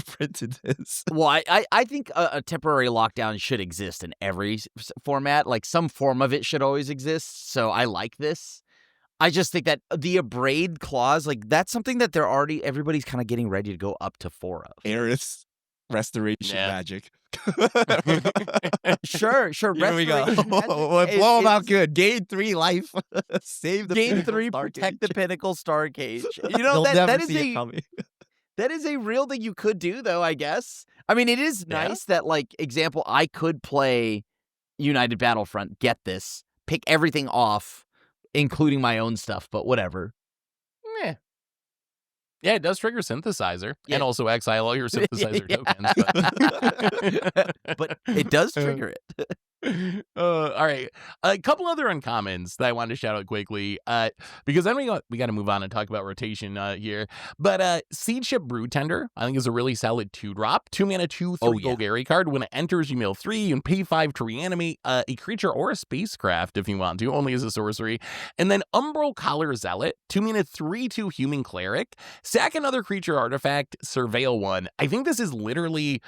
printed this. Well, I think a temporary lockdown should exist in every format. Like some form of it should always exist. So I like this. I just think that the abrade clause, like that's something that everybody's kind of getting ready to go up to 4 of. Eris Restoration Yeah. Magic. Sure. Here we go. Restoration Magic Blow them out is- good. Gain 3 life. Save the Game Pinnacle 3, Star protect the Cage. Pinnacle Star Cage. They'll never that is see it coming. that is a real thing you could do, though, I guess. I mean, it is Yeah. nice that, like, example, I could play United Battlefront, get this, pick everything off, including my own stuff, but whatever. Meh. Yeah, it does trigger synthesizer, Yeah. and also exile all your synthesizer Yeah. tokens. But it does trigger it. All right, a couple other uncommons that I wanted to shout out quickly, because then we got to move on and talk about rotation here. But Siege Ship Broodtender, I think, is a really solid 2-drop, 2-mana, 2/3 Oh, yeah. Golgari card. When it enters, you mill 3, you can pay 5 to reanimate a creature or a spacecraft if you want to, only as a sorcery. And then Umbral Collar Zealot, 2-mana, 3/2 Human Cleric, sack another creature artifact, surveil 1. I think this is literally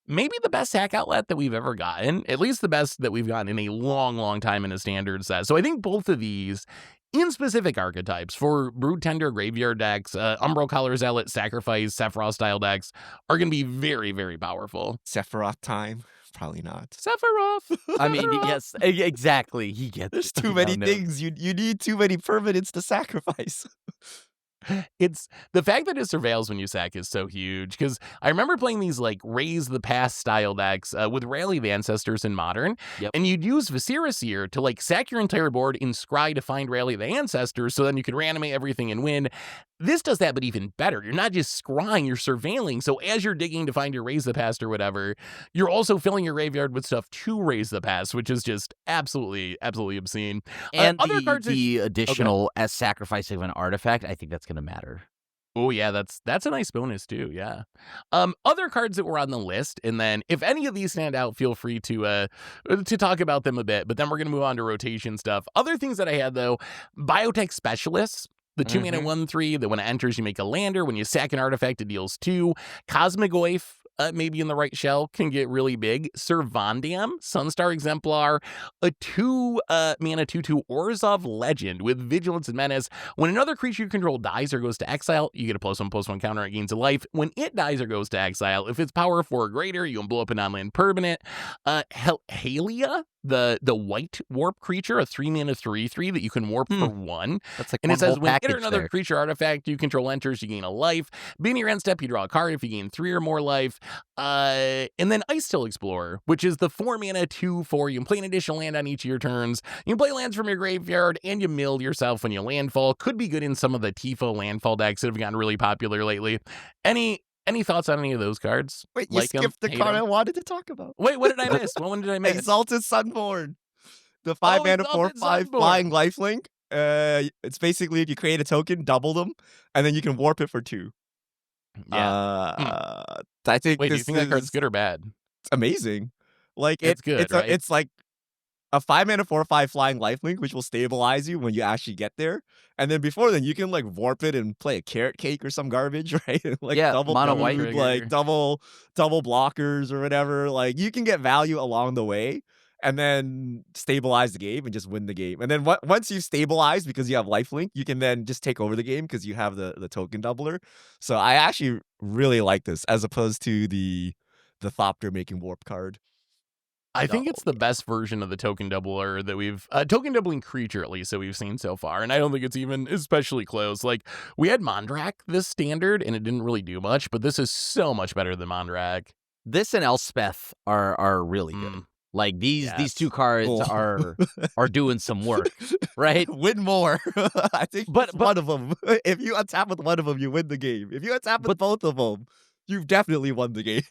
maybe the best sack outlet that we've ever gotten, at least the best that we've gotten in a long, long time in a Standard set. So I think both of these, in specific archetypes, for Broodtender graveyard decks, Umbral Collar Zealot, Sacrifice, Sephiroth style decks, are going to be very, very powerful. Sephiroth time. Probably not. Sephiroth! I mean, yes, exactly. He gets There's it. too many No. things. You need too many permanents to sacrifice. It's the fact that it surveils when you sack is so huge, because I remember playing these like Raise the Past style decks with Rally the Ancestors in Modern, Yep. and you'd use Viscera Seer to like sack your entire board in Scry to find Rally the Ancestors, so then you could reanimate everything and win. This does that, but even better. You're not just scrying, you're surveilling. So as you're digging to find your Raise the Past or whatever, you're also filling your graveyard with stuff to Raise the Past, which is just absolutely obscene. And other cards that- the additional as sacrificing of an artifact, I think that's going to matter. Oh yeah, that's a nice bonus too. Yeah. Other cards that were on the list, and then if any of these stand out, feel free to talk about them a bit. But then we're gonna move on to rotation stuff. Other things that I had though, Biotech Specialists. The 2-mana 1/3 that when it enters, you make a lander. When you sack an artifact, it deals 2. Cosmigoyf, maybe in the right shell, can get really big. Servandium, Sunstar Exemplar, a 2-mana 2/2 Orzhov Legend with Vigilance and Menace. When another creature you control dies or goes to exile, you get a +1/+1 counter, it gains a life. When it dies or goes to exile, if it's power 4 or greater, you can blow up a non-land permanent. Halia, the white warp creature, a 3-mana 3/3 that you can warp for 1. That's like And one it says whole when it package or another there. creature artifact you control enters, you gain a life. Being your end step, you draw a card if you gain 3 or more life. And then Ice Till Explorer, which is the 4-mana 2/4. You can play an additional land on each of your turns. You can play lands from your graveyard, and you mill yourself when you landfall. Could be good in some of the Tifo landfall decks that have gotten really popular lately. Any thoughts on any of those cards? Wait, you Like 'em, skipped the hate card 'em? I wanted to talk about. Wait, what did I miss? What one did I miss? Exalted Sunborn. The 5-mana Exalted 4/5 Sunborn. flying lifelink. It's basically if you create a token, double them, and then you can warp it for 2. Yeah. I think Wait, do you this think that card's is good or bad? amazing. Like It's good, right? It's like a 5-mana 4/5 flying lifelink, which will stabilize you when you actually get there. And then before then, you can like warp it and play a carrot cake or some garbage, right? Like Yeah, double mono food, white. like double blockers or whatever. Like you can get value along the way, and then stabilize the game and just win the game. And then once you stabilize because you have lifelink, you can then just take over the game because you have the token doubler. So I actually really like this as opposed to the Thopter making warp card. I think it's the best version of the token doubler that we've token doubling creature at least that we've seen so far, and I don't think it's even especially close. Like we had Mondrak this standard, and it didn't really do much, but this is so much better than Mondrak. This and Elspeth are really good. Like these two cards Cool. are doing some work, right? Win more. I think But- one of them. If you untap with one of them, you win the game. If you untap with both of them, you've definitely won the game.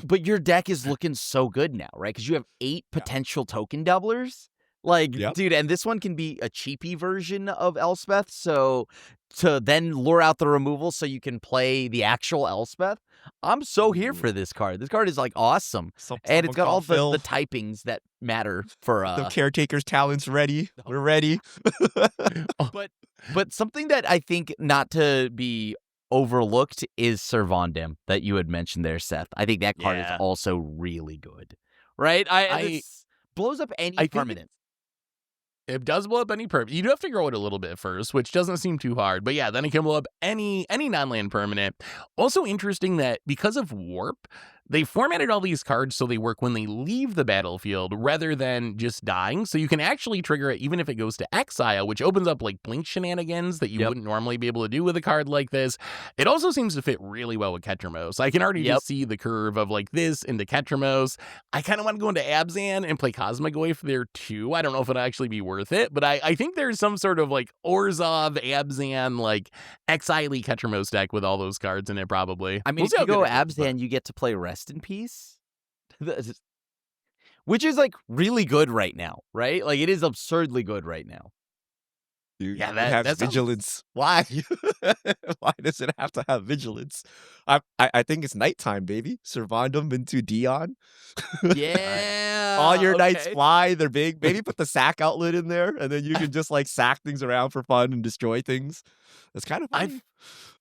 But your deck is looking so good now, right? Because you have 8 potential token doublers. Like, Yep. dude, and this one can be a cheapy version of Elspeth. So to then lure out the removal so you can play the actual Elspeth. I'm so here for this card. This card is like awesome. And it's got all the typings that matter for the caretaker's talents ready. We're ready. But something that I think not to be overlooked is Servandim that you had mentioned there, Seth. I think that card is also really good, right? This blows up any permanent. It does blow up any permanent. You do have to grow it a little bit first, which doesn't seem too hard. But yeah, then it can blow up any non-land permanent. Also interesting that because of Warp, they formatted all these cards so they work when they leave the battlefield rather than just dying. So you can actually trigger it even if it goes to exile, which opens up like blink shenanigans that you wouldn't normally be able to do with a card like this. It also seems to fit really well with Ketramos. I can already just see the curve of like this into Ketramos. I kind of want to go into Abzan and play Cosmigoyf there too. I don't know if it'll actually be worth it, but I think there's some sort of like Orzhov, Abzan, like exile-y Ketramos deck with all those cards in it probably. I mean, We'll see if you how go good it is, but- Abzan, you get to play Rest in Peace, which is like really good right now, right? Like it is absurdly good right now. Dude, Yeah, it that has sounds- vigilance. Why? Why does it have to have vigilance? I think it's nighttime, baby. Servandum into Dion. Yeah. All your knights okay. fly. They're big. Maybe put the sack outlet in there, and then you can just like sack things around for fun and destroy things. It's kind of fun.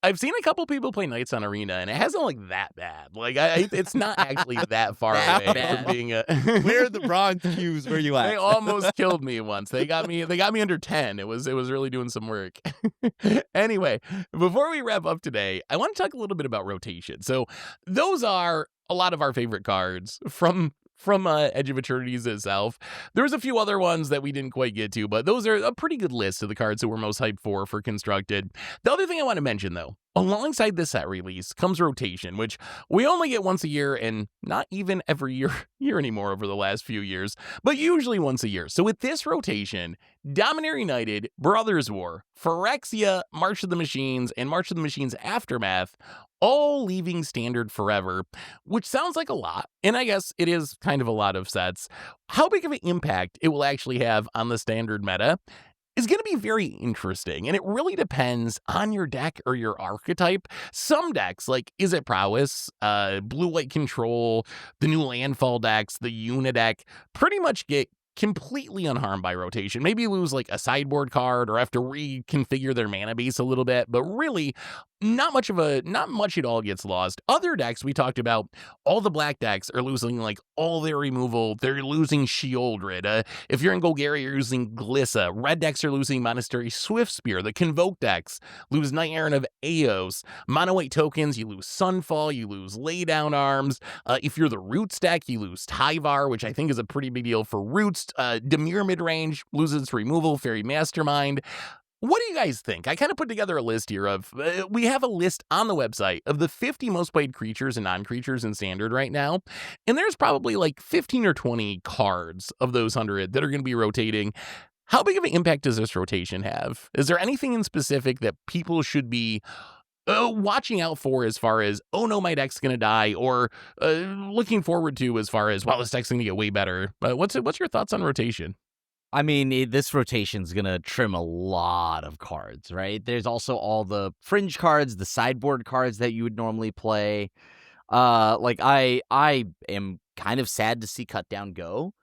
I've seen a couple people play Knights on Arena, and it hasn't looked that bad. Like it's not actually that far That away bad. from being a. Where are the bronze cubes? Where you at? They almost killed me once. They got me under 10. It was really doing some work. Anyway, before we wrap up today, I want to talk a little bit about rotation. So those are a lot of our favorite cards from from Edge of Eternities itself. There's a few other ones that we didn't quite get to, but those are a pretty good list of the cards that we're most hyped for Constructed. The other thing I want to mention, though, alongside this set release comes rotation, which we only get once a year, and not even every year anymore over the last few years, but usually once a year. So with this rotation, Dominator United, Brothers War, Phyrexia, March of the Machines, and March of the Machines Aftermath all leaving Standard forever, which sounds like a lot, and I guess it is kind of a lot of sets. How big of an impact it will actually have on the Standard meta is going to be very interesting, and it really depends on your deck or your archetype. Some decks, like Is It Prowess, Blue-White Control, the new Landfall decks, the Una deck, pretty much get completely unharmed by rotation. Maybe lose like a sideboard card or have to reconfigure their mana base a little bit, but really not much at all gets lost. Other decks we talked about, all the black decks are losing like all their removal. They're losing Shieldred. If you're in Golgari, you're losing Glissa. Red decks are losing Monastery Swiftspear. The Convoke decks lose Knight Errant of Eos. Mono white tokens, you lose Sunfall, you lose Laydown Arms. If you're the Roots deck, you lose Tyvar, which I think is a pretty big deal for Roots. Demir midrange loses its removal. Fairy Mastermind. What do you guys think? I kind of put together a list here of, we have a list on the website of the 50 most played creatures and non-creatures in Standard right now, and there's probably like 15 or 20 cards of those 100 that are going to be rotating. How big of an impact does this rotation have? Is there anything in specific that people should be watching out for as far as, oh no, my deck's going to die, or looking forward to as far as, well, this deck's going to get way better? What's your thoughts on rotation? I mean, this rotation's going to trim a lot of cards, right? There's also all the fringe cards, the sideboard cards that you would normally play. Like I am kind of sad to see Cut Down go.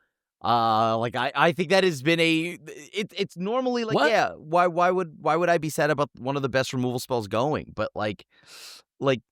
I think that has been it's normally like, What? yeah, why would I be sad about one of the best removal spells going? But like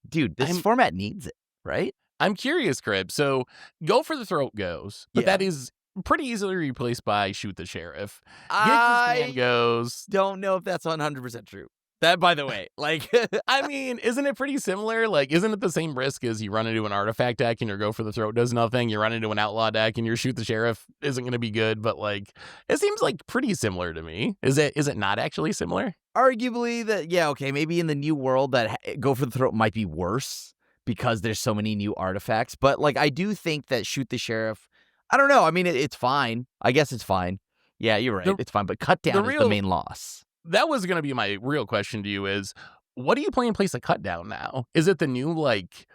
dude, this format needs it, right? I'm curious, Crib. So Go for the Throat goes, but that is pretty easily replaced by Shoot the Sheriff. I goes. don't know if that's 100% true. That, by the way, like, I mean, isn't it pretty similar? Like, isn't it the same risk as you run into an artifact deck and your Go for the Throat does nothing? You run into an outlaw deck and your Shoot the Sheriff isn't going to be good, but like, it seems like pretty similar to me. Is it not actually similar? Arguably that, yeah, okay, maybe in the new world that Go for the Throat might be worse because there's so many new artifacts. But like, I do think that Shoot the Sheriff, I don't know. I mean, it's fine. I guess it's fine. Yeah, you're right. It's fine. But Cut Down is the main loss. That was going to be my real question to you is, what do you play in place of Cut Down now? Is it the new, like,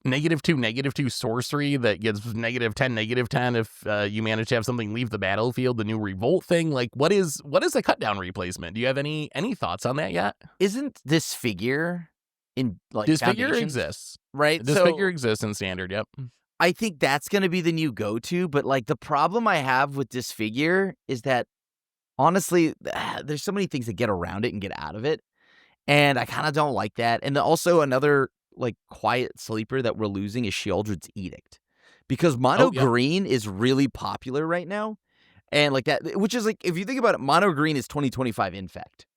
-2/-2 sorcery that gets -10/-10 if you manage to have something leave the battlefield, the new Revolt thing? Like, what is a Cut Down replacement? Do you have any thoughts on that yet? Isn't Disfigure in, like, Disfigure exists. Right? Disfigure exists in Standard, yep. I think that's going to be the new go-to, but like the problem I have with Disfigure is that honestly, there's so many things that get around it and get out of it, and I kind of don't like that. And also another like quiet sleeper that we're losing is Shieldred's Edict, because mono green is really popular right now, and like that, which is like, if you think about it, mono green is 2025 Infect,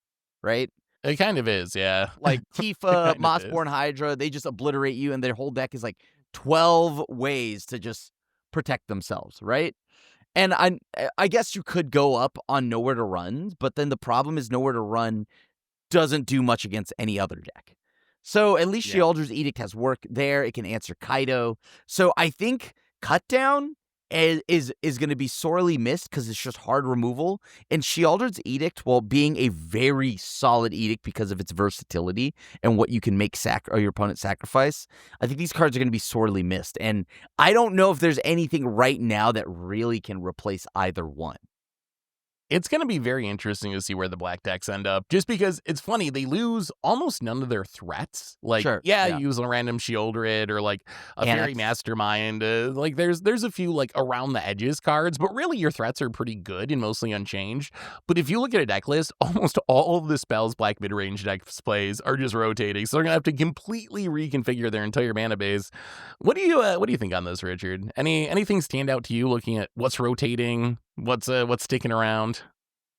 right? It kind of is, yeah. Like Tifa, Mossborn Hydra, they just obliterate you, and their whole deck is like 12 ways to just protect themselves, right? And I guess you could go up on Nowhere to Run, but then the problem is Nowhere to Run doesn't do much against any other deck. So at least Shieldred's Edict has work there. It can answer Kaido. So I think Cut Down is going to be sorely missed because it's just hard removal. And Shieldred's Edict, while being a very solid edict because of its versatility and what you can make your opponent sacrifice, I think these cards are going to be sorely missed. And I don't know if there's anything right now that really can replace either one. It's going to be very interesting to see where the black decks end up, just because it's funny, they lose almost none of their threats. Like, use a random Shieldred or like a Fairy Mastermind. Like, there's a few like around the edges cards, but really your threats are pretty good and mostly unchanged. But if you look at a deck list, almost all of the spells black mid-range decks plays are just rotating, so they're going to have to completely reconfigure their entire mana base. What do you think on this, Richard? Anything stand out to you looking at what's rotating? What's sticking around?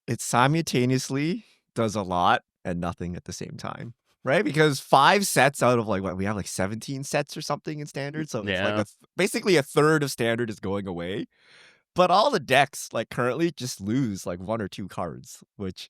It simultaneously does a lot and nothing at the same time. right? Because 5 sets out of like what we have like 17 sets or something in standard, so it's like Yeah. basically a third of standard is going away. But all the decks like currently just lose like 1 or 2 cards, which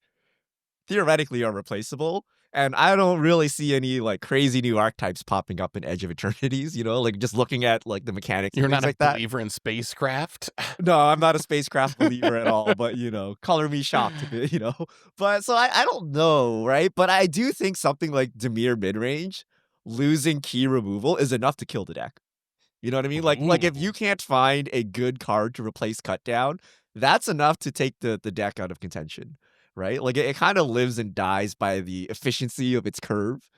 theoretically are replaceable. And I don't really see any like crazy new archetypes popping up in Edge of Eternities, you know, like just looking at like the mechanics You're and things not a like that. believer in spacecraft? No, I'm not a spacecraft believer at all, but you know, color me shocked a bit, you know. But so I don't know, right? But I do think something like Dimir midrange losing key removal is enough to kill the deck. You know what I mean? Like if you can't find a good card to replace cut down, that's enough to take the deck out of contention, right? Like it kind of lives and dies by the efficiency of its curve.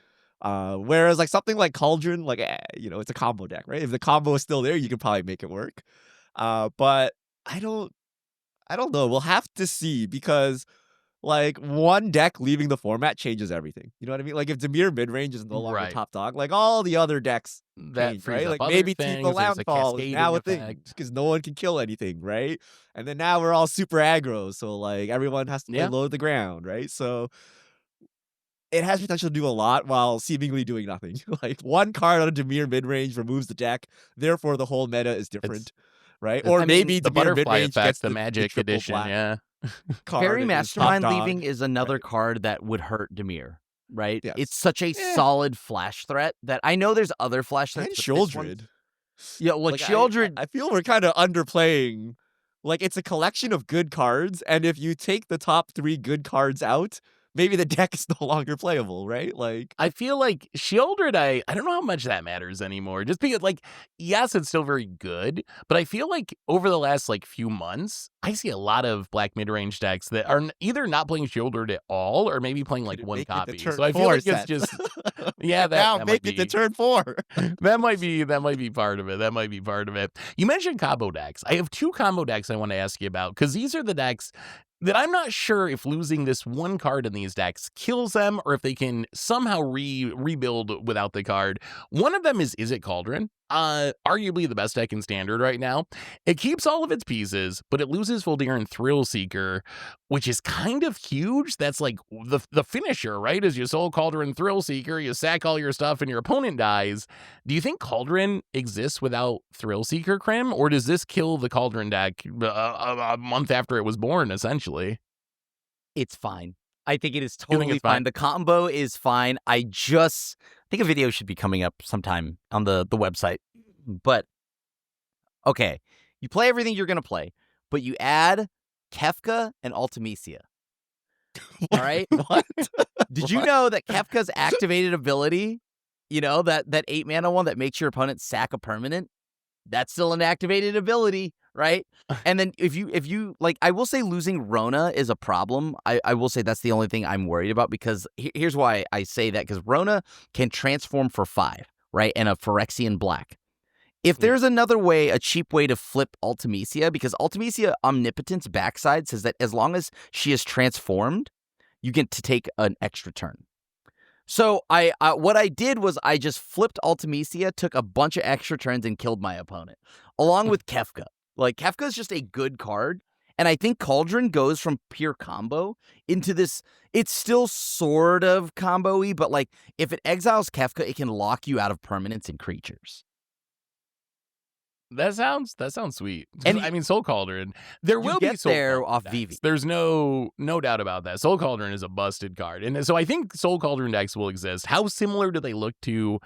Whereas like something like Cauldron, like you know, it's a combo deck, right? If the combo is still there, you can probably make it work. But I don't know. We'll have to see because like one deck leaving the format changes everything. You know what I mean? Like if Dimir midrange is no longer Right. top dog, like all the other decks That change, frees right? up Like other maybe things, Tifa there's a Landfall is cascading now a thing effect. because no one can kill anything, right? And then now we're all super aggro, so like everyone has to play Yeah. low to the ground, right? So it has potential to do a lot while seemingly doing nothing. Like one card on a Dimir midrange removes the deck, therefore the whole meta is different, right? Or I mean, maybe The Dimir butterfly midrange effect, gets the the Magic triple edition, black yeah. card. Fairy and is top Mastermind dog, leaving is another right? card that would hurt Dimir, right? Yes. It's such a solid flash threat that I know there's other flash threats. And but this one- Shieldred. Yeah, well, Like, Shieldred. I feel we're kind of underplaying. Like, it's a collection of good cards, and if you take the top 3 good cards out, maybe the deck is no longer playable, right? Like, I feel like Shieldred, I don't know how much that matters anymore. Just because, like, yes, it's still very good, but I feel like over the last, like, few months, I see a lot of black mid-range decks that are either not playing Shieldred at all, or maybe playing, like, could it one make it the copy. turn So I feel 4 like it's set? just... Yeah, now that make might it the be... turn 4. That might be part of it. That might be part of it. You mentioned combo decks. I have 2 combo decks I want to ask you about, because these are the decks that I'm not sure if losing this one card in these decks kills them or if they can somehow rebuild without the card. One of them is it Cauldron? Arguably the best deck in Standard right now. It keeps all of its pieces, but it loses Voldir and Thrill Seeker, which is kind of huge. That's like the finisher, right? Is you soul Cauldron Thrill Seeker, you sack all your stuff and your opponent dies. Do you think Cauldron exists without Thrill Seeker, Krim? Or does this kill the Cauldron deck a month after it was born, essentially? It's fine. I think it is You think totally it's fine? fine. The combo is fine. I think a video should be coming up sometime on the website. But okay, you play everything you're gonna play, but you add Kefka and Ultimecia. All right. What? Did you know that Kefka's activated ability, you know, that 8 mana one that makes your opponent sack a permanent, that's still an activated ability, right? And then if you like, I will say losing Rona is a problem. I will say that's the only thing I'm worried about, because here's why I say that, because Rona can transform for 5, right? And a Phyrexian black. If there's another way, a cheap way to flip Ultimecia, because Ultimecia Omnipotence backside says that as long as she is transformed, you get to take an extra turn. So what I did was I just flipped Ultimecia, took a bunch of extra turns, and killed my opponent, along with Kefka. Like, Kefka is just a good card, and I think Cauldron goes from pure combo into this. It's still sort of combo-y, but like if it exiles Kefka, it can lock you out of permanents and creatures. That sounds sweet. And I mean, Soul Cauldron, there will be get Soul there Cauldron off decks. Vivi. There's no doubt about that. Soul Cauldron is a busted card, and so I think Soul Cauldron decks will exist. How similar do they look to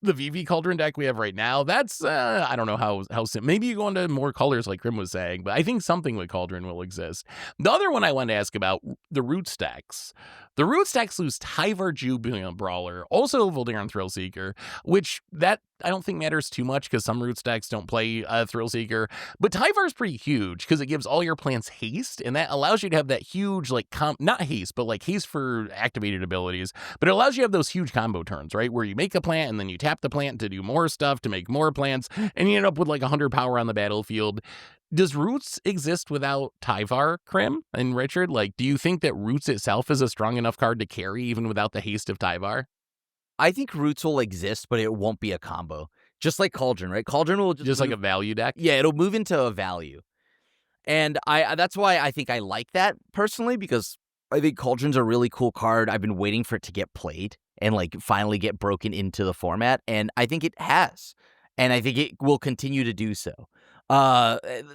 the VV Cauldron deck we have right now? That's I don't know how maybe you go into more colors like Krim was saying, but I think something with Cauldron will exist. The other one I wanted to ask about, the root stacks. The root stacks lose Tyvar Jubilant Brawler, also Voldir and Thrill Seeker, which that I don't think matters too much because some root stacks don't play Thrill Seeker. But Tyvar's pretty huge because it gives all your plants haste, and that allows you to have that huge, like, not haste, but like haste for activated abilities. But it allows you to have those huge combo turns, right? Where you make a plant and then you tap the plant to do more stuff, to make more plants, and you end up with like 100 power on the battlefield. Does Roots exist without Tyvar, Krim and Richard? Like, do you think that Roots itself is a strong enough card to carry even without the haste of Tyvar? I think Roots will exist, but it won't be a combo. Just like Cauldron, right? Cauldron will just like a value deck? Yeah, it'll move into a value. And that's why I think I like that personally, because I think Cauldron's a really cool card. I've been waiting for it to get played and like finally get broken into the format, and I think it has, and I think it will continue to do so.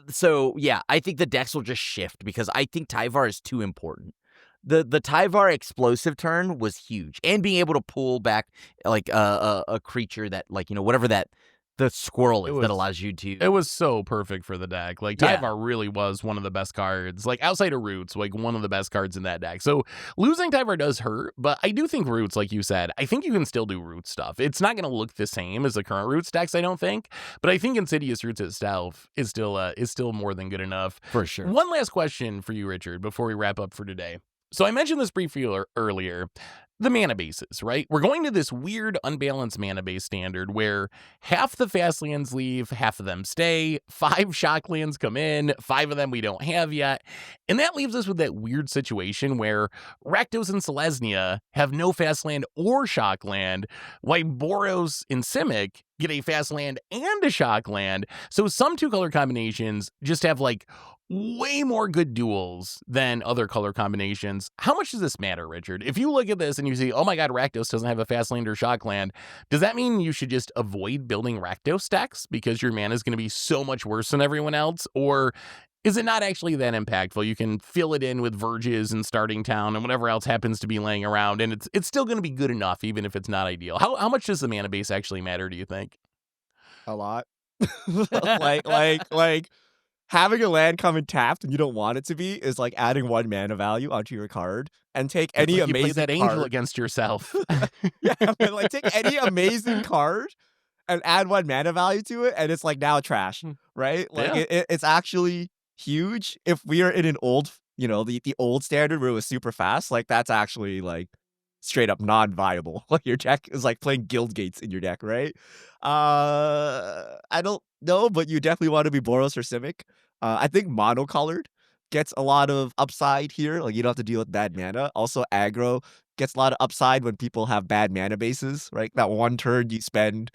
So yeah, I think the decks will just shift because I think Tyvar is too important. The Tyvar explosive turn was huge, and being able to pull back like a creature that like whatever that the squirrel is that allows you to. It was so perfect for the deck. Like Tyvar really was one of the best cards, like outside of Roots, like one of the best cards in that deck. So losing Tyvar does hurt, but I do think Roots, like you said, I think you can still do Roots stuff. It's not going to look the same as the current Roots decks, I don't think, but I think Insidious Roots itself is still more than good enough. For sure. One last question for you, Richard, before we wrap up for today. So I mentioned this briefly earlier. The mana bases, right? We're going to this weird unbalanced mana base standard where half the fast lands leave, half of them stay, 5 shock lands come in, 5 of them we don't have yet. And that leaves us with that weird situation where Rakdos and Selesnya have no fast land or shock land, while Boros and Simic get a fast land and a shock land. So some 2-color combinations just have like way more good duels than other color combinations. How much does this matter, Richard? If you look at this and you see, oh my god, Rakdos doesn't have a fast land or shock land, does that mean you should just avoid building Rakdos decks because your mana is going to be so much worse than everyone else? Or is it not actually that impactful? You can fill it in with Verges and Starting Town and whatever else happens to be laying around, and it's still going to be good enough, even if it's not ideal. How much does the mana base actually matter, do you think? A lot. like having a land come in tapped and you don't want it to be is like adding 1 mana value onto your card, and take any like amazing you play that card. angel against yourself. Yeah, like take any amazing card and add 1 mana value to it, and it's like now trash, right? Like it's actually huge. If we are in an old, the old standard where it was super fast, like that's actually like straight up non-viable. Like your deck is like playing guild gates in your deck, right? I don't know, but you definitely want to be Boros or Simic. I think monocolored gets a lot of upside here. Like you don't have to deal with bad mana. Also, aggro gets a lot of upside when people have bad mana bases, right? That 1 turn you spend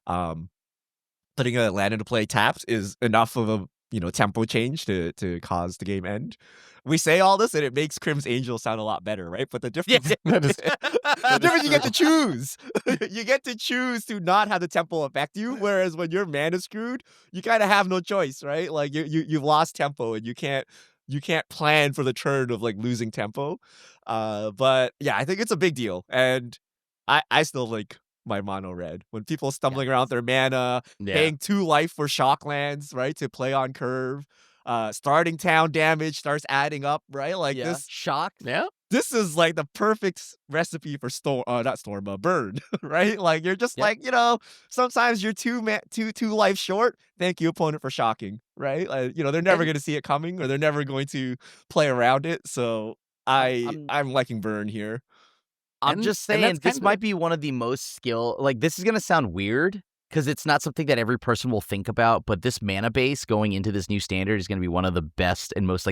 putting a land into play tapped is enough of a tempo change to cause the game end. We say all this and it makes Crim's Angel sound a lot better, right? But the difference, the difference, you get to choose. You get to choose to not have the tempo affect you. Whereas when your mana's screwed, you kind of have no choice, right? Like you've lost tempo and you can't plan for the turn of like losing tempo. But yeah, I think it's a big deal, and I still like my mono red. When people stumbling around their mana, paying 2 life for shock lands, right, to play on curve. Starting town damage starts adding up, right? Like this shock. Yeah. This is like the perfect recipe for burn, right? Like you're just like, sometimes you're 2 life short. Thank you, opponent, for shocking, right? Like, they're never going to see it coming, or they're never going to play around it. So I'm liking burn here. I'm just saying this might be one of the most this is going to sound weird because it's not something that every person will think about, but this mana base going into this new standard is going to be one of the best and most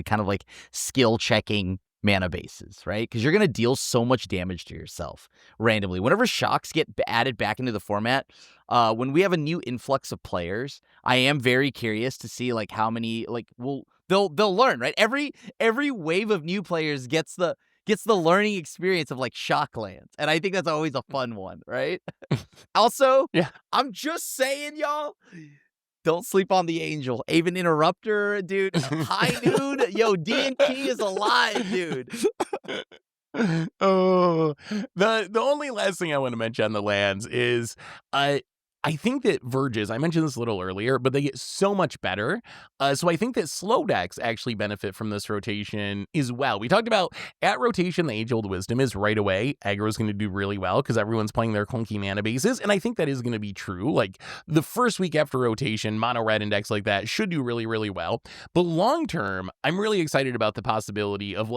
skill checking mana bases, right? Because you're going to deal so much damage to yourself randomly. Whenever shocks get added back into the format, when we have a new influx of players, I am very curious to see how many they'll learn, right? Every wave of new players gets the learning experience of shock lands. And I think that's always a fun one, right? Also, I'm just saying, y'all, don't sleep on the angel. Aven Interrupter, dude. High Noon. Yo, D&T is alive, dude. Oh, the only last thing I want to mention on the lands is I think that Verges, I mentioned this a little earlier, but they get so much better. So I think that slow decks actually benefit from this rotation as well. We talked about at rotation, the age-old wisdom is right away. Aggro is going to do really well because everyone's playing their clunky mana bases. And I think that is going to be true. Like the first week after rotation, mono red index like that should do really, really well. But long term, I'm really excited about the possibility of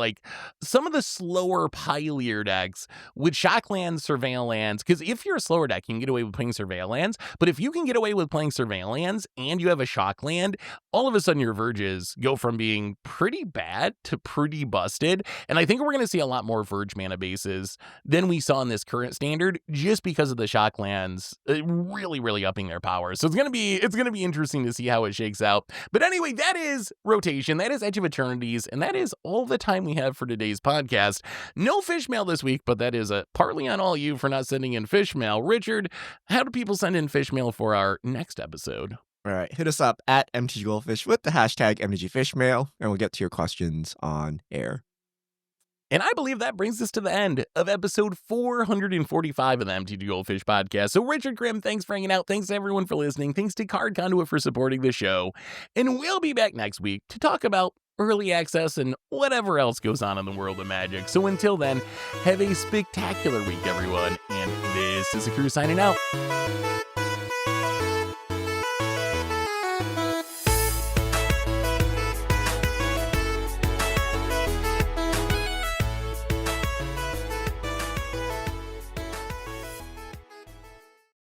some of the slower pilier decks with shock lands, surveil lands. Because if you're a slower deck, you can get away with playing surveil lands. lands. But if you can get away with playing surveil lands and you have a shock land, all of a sudden your Verges go from being pretty bad to pretty busted. And I think we're going to see a lot more Verge mana bases than we saw in this current standard, just because of the shock lands really upping their power. So it's going to be interesting to see how it shakes out. But anyway, that is rotation. That is Edge of Eternities. And that is all the time we have for today's podcast. No fish mail this week, but that is partly on all you for not sending in fish mail. Richard, how do people send in fish mail for our next episode? All right, hit us up at MTGGoldfish with the hashtag MTGFishmail, and we'll get to your questions on air. And I believe that brings us to the end of episode 445 of the MTG Goldfish podcast. So Richard Grimm, thanks for hanging out. Thanks to everyone for listening. Thanks to Card Conduit for supporting the show. And we'll be back next week to talk about early access and whatever else goes on in the world of Magic. So until then, have a spectacular week, everyone. And this is the crew signing out.